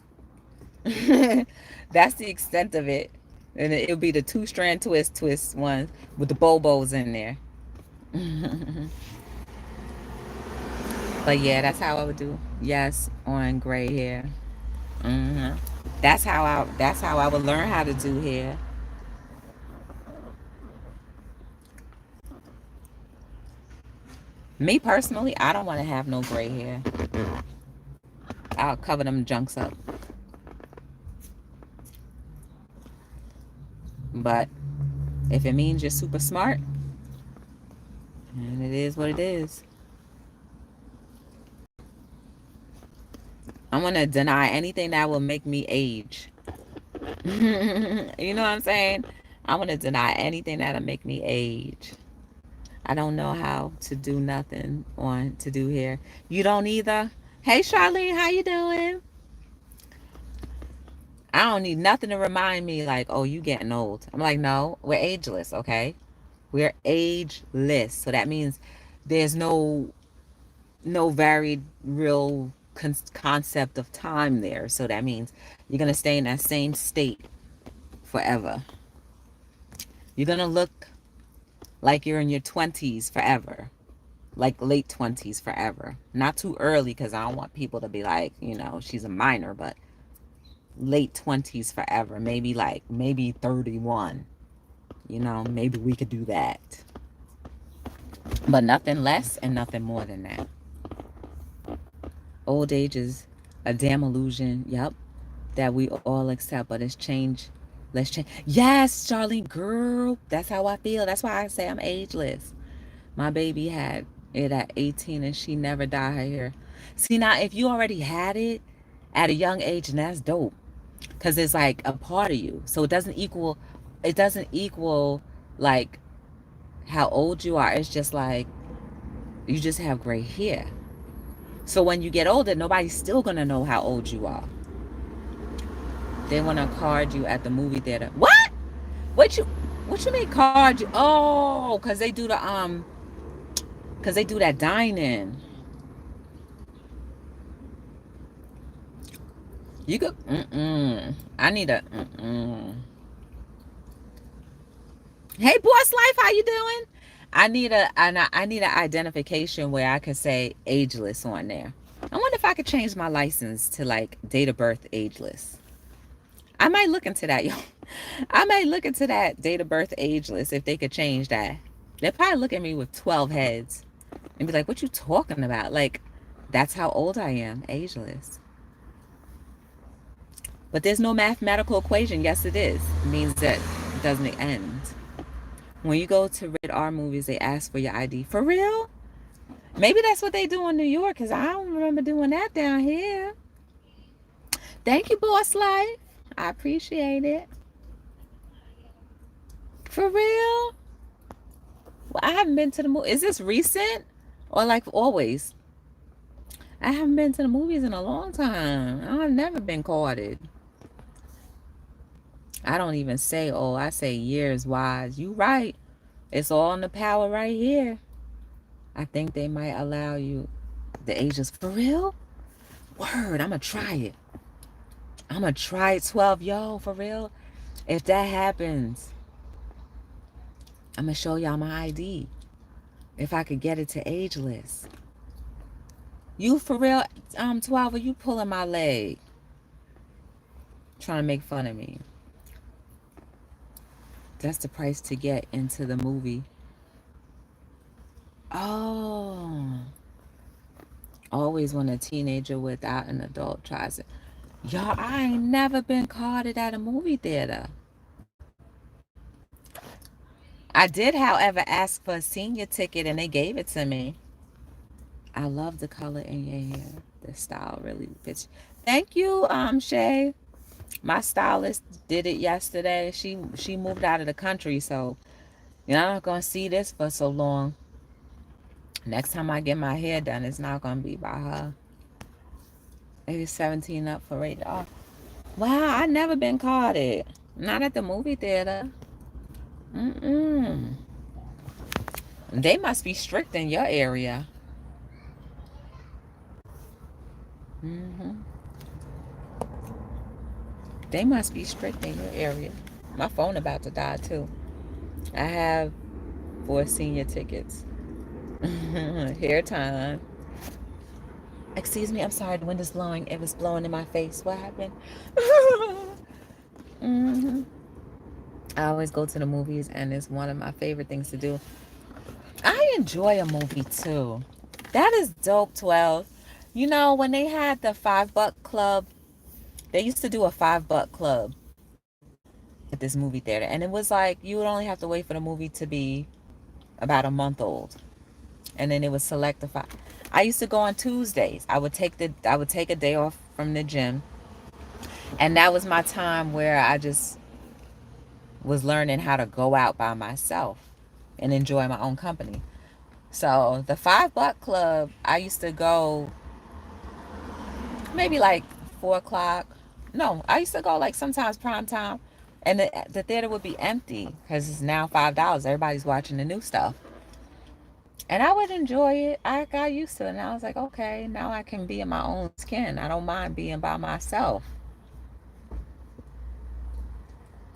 That's the extent of it. And it would be the 2-strand twist one with the bobos in there. But yeah, that's how I would do. Yes, on gray hair. Hmm. That's how I would learn how to do hair. Me personally, I don't want to have no gray hair. I'll cover them junks up. But if it means you're super smart, and it is what it is, I'm gonna deny anything that will make me age. You know what I'm saying? I'm gonna deny anything that'll make me age. I don't know how to do nothing on to do hair. You don't either? Hey Charlene, how you doing? I don't need nothing to remind me like, oh, you getting old. I'm like, no, we're ageless, okay? We're ageless. So that means there's no varied real concept of time there. So that means you're gonna stay in that same state forever. You're gonna look like you're in your 20s forever, like late 20s forever. Not too early because I don't want people to be like, she's a minor, but late 20s forever. Maybe 31. Maybe we could do that. But nothing less and nothing more than that. Old age is a damn illusion. Yep. That we all accept, but it's change. Let's change. Yes, Charlene, girl. That's how I feel. That's why I say I'm ageless. My baby had it at 18 and she never dyed her hair. See, now, if you already had it at a young age, and that's dope because it's like a part of you. So it doesn't equal like how old you are. It's just like you just have gray hair. So when you get older, nobody's still going to know how old you are. They want to card you at the movie theater. What? What you mean card you? Oh, cause they do that dining. You could. I need a. Hey, boss life, how you doing? I need an identification where I could say ageless on there. I wonder if I could change my license to like date of birth ageless. I might look into that, yo. I might look into that date of birth ageless if they could change that. They'd probably look at me with 12 heads and be like, what you talking about? Like, that's how old I am, ageless. But there's no mathematical equation. Yes, it is. It means that it doesn't end. When you go to rated R movies, they ask for your ID. For real? Maybe that's what they do in New York, because I don't remember doing that down here. Thank you, Boss Life. I appreciate it. For real? Well, I haven't been to the movie. Is this recent? Or like always? I haven't been to the movies in a long time. I've never been carded. I don't even say, oh, I say years wise. You right. It's all in the power right here. I think they might allow you the ages. For real? Word, I'm going to try it. I'm going to try it 12. Yo, for real? If that happens, I'm going to show y'all my ID. If I could get it to ageless. You for real, 12, are you pulling my leg? Trying to make fun of me. That's the price to get into the movie. Oh. Always when a teenager without an adult tries it. Y'all, I ain't never been carded at a movie theater. I did, however, ask for a senior ticket and they gave it to me. I love the color in your hair. The style really fits. Thank you, Shay. My stylist did it yesterday. She moved out of the country, so I'm not gonna see this for so long. Next time I get my hair done, it's not gonna be by her. Maybe 17 up for rated R. Wow, I never been carded. Not at the movie theater. They must be strict in your area. They must be strict in your area. My phone about to die too. I have 4 senior tickets. Hair time. Excuse me, I'm sorry, the wind is blowing. It was blowing in my face. What happened? hmm I always go to the movies, and it's one of my favorite things to do. I enjoy a movie too. That is dope, 12. You know, when they had the $5 club, they used to do a $5 club at this movie theater. And it was like you would only have to wait for the movie to be about a month old. And then it would select the five. I used to go on Tuesdays. I would take a day off from the gym. And that was my time where I just was learning how to go out by myself and enjoy my own company. So the $5 club, I used to go maybe like 4 o'clock. No, I used to go like sometimes prime time, and the theater would be empty because it's now $5. Everybody's watching the new stuff, and I would enjoy it. I got used to it, and I was like, okay, now I can be in my own skin. I don't mind being by myself.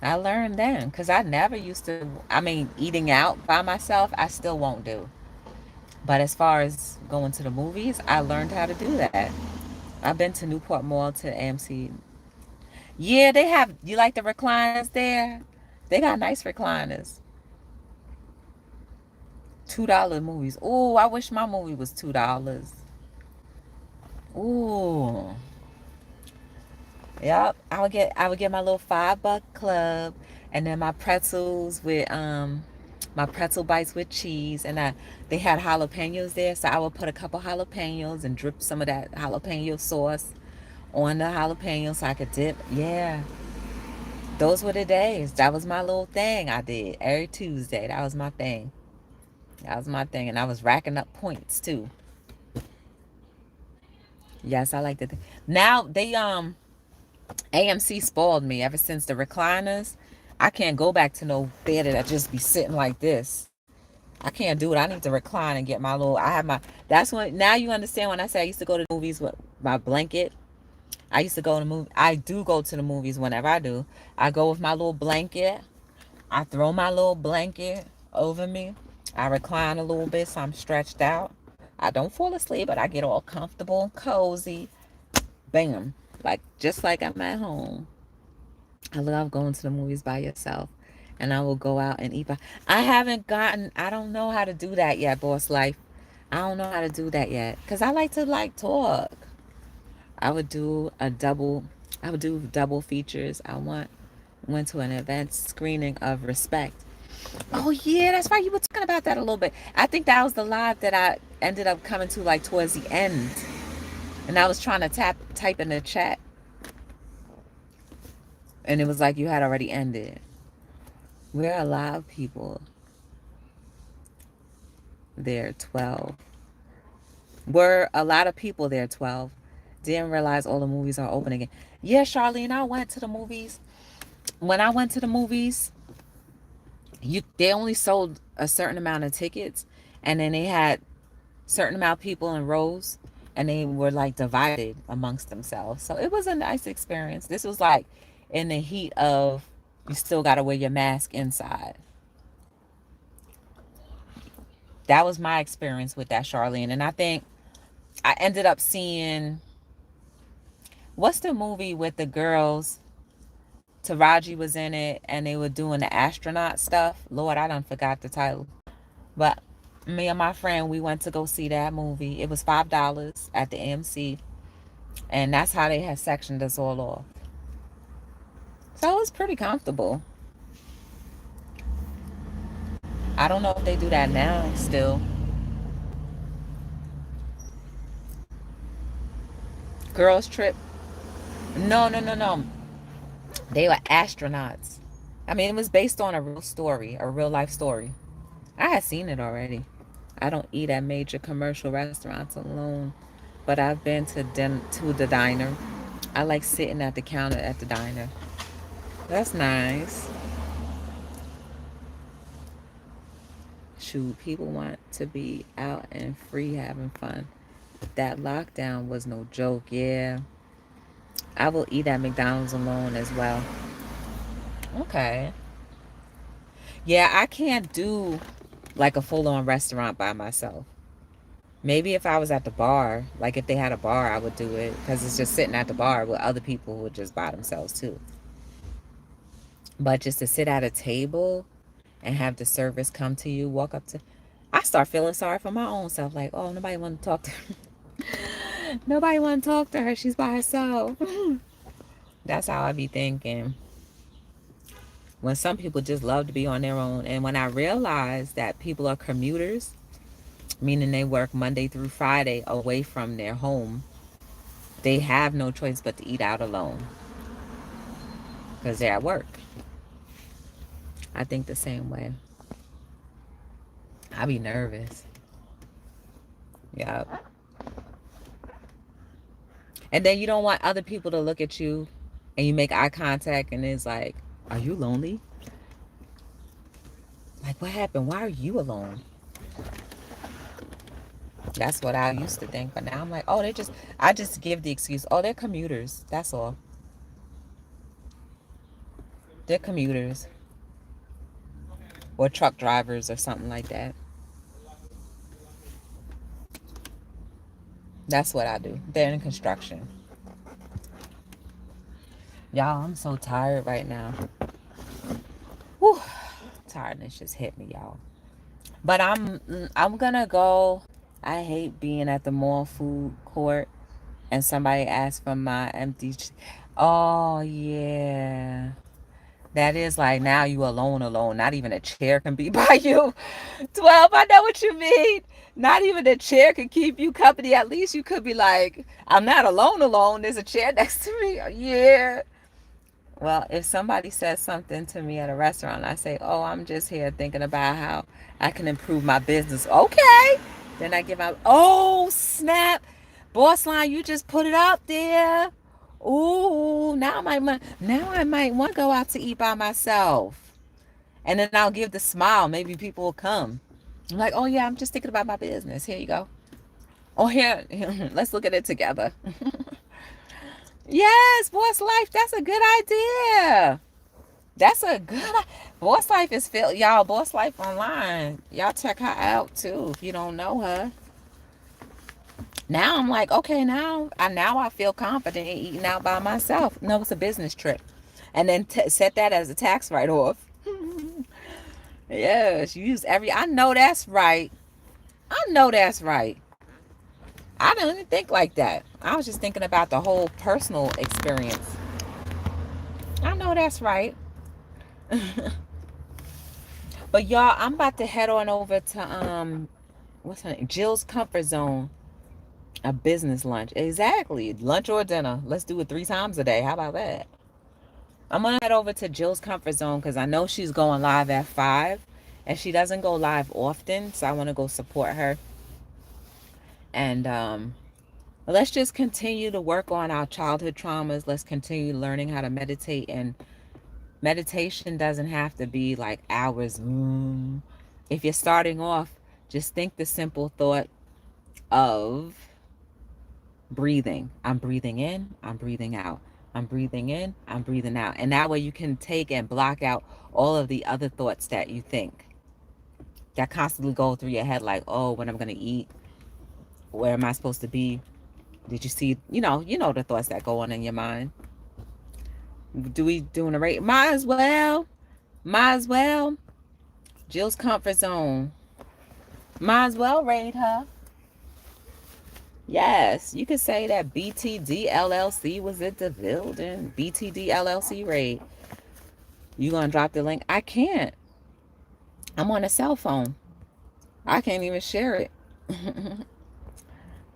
I learned then because I never used to. I mean, eating out by myself, I still won't do. But as far as going to the movies, I learned how to do that. I've been to Newport Mall to AMC. Yeah, they have. You like the recliners there? They got nice recliners. $2 movies. Ooh, I wish my movie was $2. Ooh, yep. I would get my little $5 club, and then my pretzels with my pretzel bites with cheese, and they had jalapenos there, so I would put a couple jalapenos and drip some of that jalapeno sauce on the jalapeno so I could dip. Yeah, those were the days. That was my little thing I did every Tuesday. That was my thing. That was my thing. And I was racking up points too. Yes, I like that. Now they AMC spoiled me ever since the recliners. I can't go back to no theater that just be sitting like this. I can't do it. I need to recline and get my little I have my that's when now you understand when I say I used to go to the movies with my blanket. I used to go to movie I do go to the movies whenever I do. I go with my little blanket. I throw my little blanket over me. I recline a little bit so I'm stretched out. I don't fall asleep, but I get all comfortable, cozy. Bam. Like just like I'm at home. I love going to the movies by yourself. And I will go out and eat by I don't know how to do that yet, boss life. I don't know how to do that yet. Cause I like to like talk. I would do a double I would do double features. Went to an event screening of Respect. Oh yeah, that's right. You were talking about that a little bit. I think that was the live that I ended up coming to like towards the end, and I was trying to type in the chat, and it was like you had already ended. We're a lot of people there. 12. We're a lot of people there. 12. Didn't realize all the movies are open again. Yeah, Charlene, I went to the movies. When I went to the movies, they only sold a certain amount of tickets, and then they had certain amount of people in rows, and they were like divided amongst themselves. So it was a nice experience. This was like in the heat of you still got to wear your mask inside. That was my experience with that, Charlene. And I think I ended up seeing what's the movie with the girls? Taraji was in it, and they were doing the astronaut stuff. Lord, I done forgot the title. But me and my friend, we went to go see that movie. It was $5 at the AMC, and that's how they had sectioned us all off. So it was pretty comfortable. I don't know if they do that now still. Girls trip. No, no, no, no. They were astronauts. I mean, it was based on a real story, a real life story. I had seen it already. I don't eat at major commercial restaurants alone, but I've been to the diner. I like sitting at the counter at the diner. That's nice. Shoot, people want to be out and free having fun. That lockdown was no joke. Yeah, I will eat at McDonald's alone as well. Okay. Yeah, I can't do like a full on restaurant by myself. Maybe if I was at the bar, like if they had a bar, I would do it because it's just sitting at the bar with other people who would just buy themselves too. But just to sit at a table and have the service come to you, walk up to, I start feeling sorry for my own self. Like, oh, nobody want to talk to her. Nobody want to talk to her. She's by herself. That's how I be thinking. When some people just love to be on their own. And when I realize that people are commuters, meaning they work Monday through Friday away from their home, they have no choice but to eat out alone because they're at work. I think the same way. I be nervous. Yep. And then you don't want other people to look at you and you make eye contact and it's like, are you lonely? Like, what happened? Why are you alone? That's what I used to think. But now I'm like, oh, I just give the excuse. Oh, they're commuters. That's all. They're commuters. Or truck drivers or something like that. That's what I do. They're in construction. Y'all, I'm so tired right now. Whew. Tiredness just hit me, y'all. But I'm gonna go. I hate being at the mall food court and somebody asks for my empty. Oh yeah, that is like now you alone. Not even a chair can be by you. 12. I know what you mean. Not even a chair can keep you company. At least you could be like, I'm not alone. There's a chair next to me. Yeah. Well, if somebody says something to me at a restaurant, I say, oh, I'm just here thinking about how I can improve my business. Okay. Then I give out, oh, snap. Boss line, you just put it out there. Ooh, now I might want to go out to eat by myself. And then I'll give the smile. Maybe people will come. I'm like, oh, yeah, I'm just thinking about my business. Here you go. Oh, here, let's look at it together. Yes, boss life. That's a good idea. That's a good. Boss Life is filled, y'all. Boss Life online. Y'all check her out too if you don't know her. Now I'm like, okay, now I feel confident in eating out by myself. No, it's a business trip, and then set that as a tax write-off. Yes, you use every. I know that's right. I know that's right. I didn't even think like that. I was just thinking about the whole personal experience. I know that's right. But y'all, I'm about to head on over to what's her name? Jill's Comfort Zone. A business lunch. Exactly. Lunch or dinner. Let's do it 3 times a day. How about that? I'm gonna head over to Jill's Comfort Zone because I know she's going live at 5. And she doesn't go live often. So I want to go support her. And let's just continue to work on our childhood traumas. Let's continue learning how to meditate. And meditation doesn't have to be like hours. If you're starting off, just think the simple thought of breathing. I'm breathing in, I'm breathing out. I'm breathing in, I'm breathing out. And that way you can take and block out all of the other thoughts that you think that constantly go through your head like, oh, when I'm going to eat, where am I supposed to be? Did you see, you know the thoughts that go on in your mind. Do we doing a rate? Might as well. Jill's Comfort Zone. Might as well rate her. Yes, you could say that btdllc was at the building. btdllc raid. You gonna drop the link? I can't. I'm on a cell phone. I can't even share it.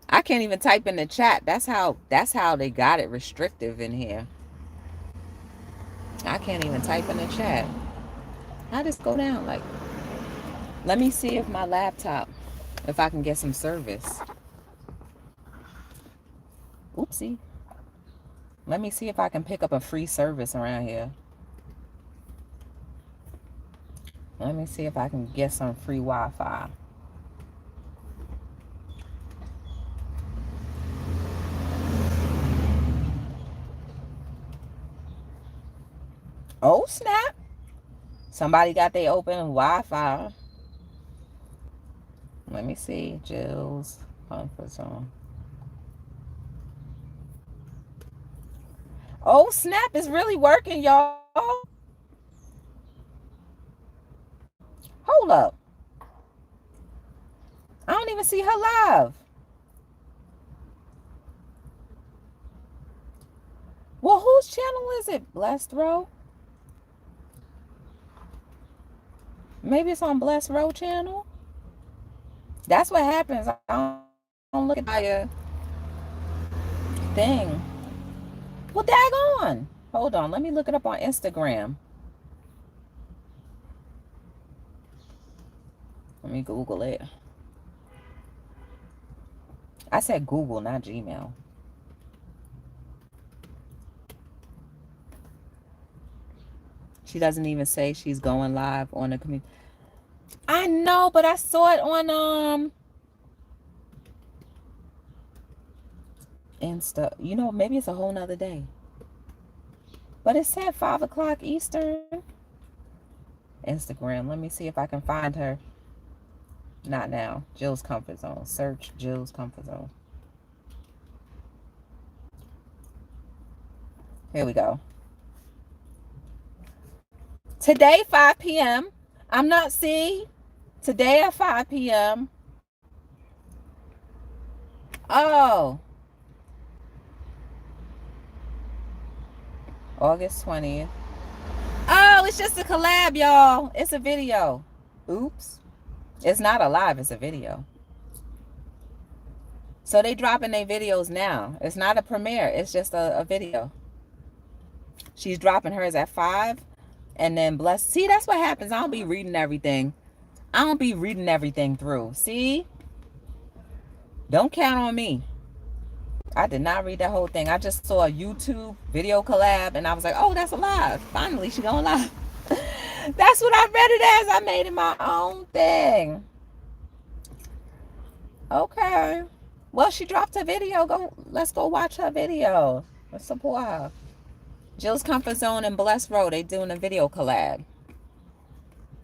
I can't even type in the chat. That's how they got it restrictive in here. I can't even type in the chat. I just go down like, let me see if my laptop, if I can get some service. Oopsie. Let me see if I can pick up a free service around here. Let me see if I can get some free Wi-Fi. Oh, snap. Somebody got their open Wi-Fi. Let me see, Jill's Comfort zone. Oh, snap is really working, y'all. Hold up. I don't even see her live. Well, whose channel is it? Blessed Row? Maybe it's on Blessed Row channel. That's what happens. I don't look at my thing. Well, daggone. Hold on. Let me look it up on Instagram. Let me Google it. I said Google, not Gmail. She doesn't even say she's going live on the community. I know, but I saw it on Insta. You know, maybe it's a whole nother day. But it said 5 o'clock Eastern. Instagram. Let me see if I can find her. Not now. Jill's Comfort Zone. Search Jill's Comfort Zone. Here we go. Today, 5 p.m. I'm not, see? Today at 5 p.m. Oh. August 20th. Oh, it's just a collab, y'all. It's a video. Oops. It's not a live, it's a video. So they dropping their videos now. It's not a premiere, it's just a video. She's dropping hers at 5. And then bless. See, that's what happens. I don't be reading everything. I don't be reading everything through. See? Don't count on me. I did not read that whole thing. I just saw a YouTube video collab and I was like, oh, that's a live. Finally, she going live. That's what I read it as. I made it my own thing. Okay. Well, she dropped a video. Let's go watch her video. Let's support her. Jill's Comfort Zone and Blessed Road. They doing a video collab.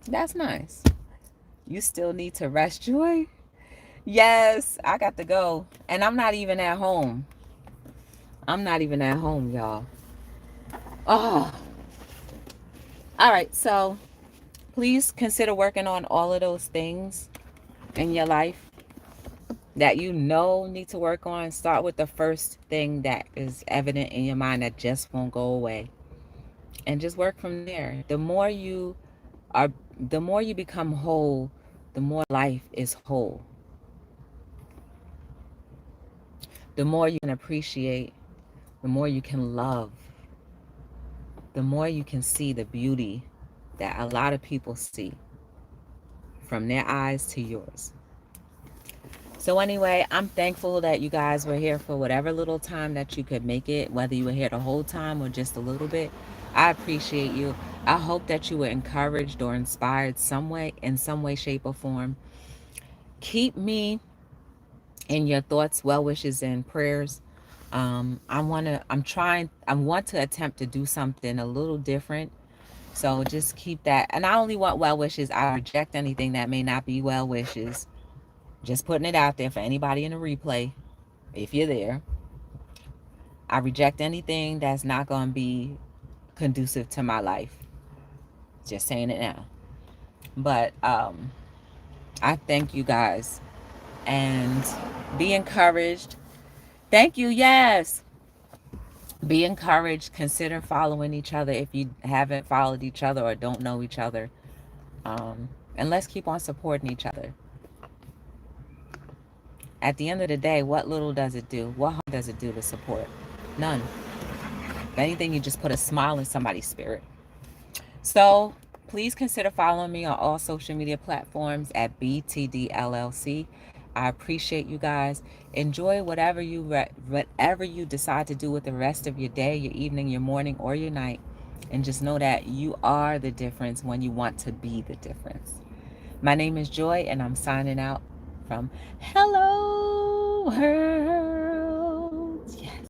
That's nice. You still need to rest, Joy? Yes, I got to go. And I'm not even at home. I'm not even at home, y'all. Oh. All right, so please consider working on all of those things in your life that you know need to work on. Start with the first thing that is evident in your mind that just won't go away. And just work from there. The more you become whole, the more life is whole. The more you can appreciate, the more you can love, the more you can see the beauty that a lot of people see from their eyes to yours. So anyway, I'm thankful that you guys were here for whatever little time that you could make it, whether you were here the whole time or just a little bit. I appreciate you. I hope that you were encouraged or inspired in some way, shape, or form. Keep me in your thoughts, well wishes, and prayers. I want to attempt to do something a little different. So just keep that. And I only want well wishes. I reject anything that may not be well wishes. Just putting it out there for anybody in the replay, if you're there. I reject anything that's not going to be conducive to my life. Just saying it now. But I thank you guys. And be encouraged. Thank you. Yes. Be encouraged. Consider following each other if you haven't followed each other or don't know each other. And let's keep on supporting each other. At the end of the day, what little does it do? What harm does it do to support? None. If anything, you just put a smile in somebody's spirit. So please consider following me on all social media platforms at btdllc. I appreciate you guys. Enjoy whatever you decide to do with the rest of your day, your evening, your morning, or your night. And just know that you are the difference when you want to be the difference. My name is Joy, and I'm signing out from Hello World.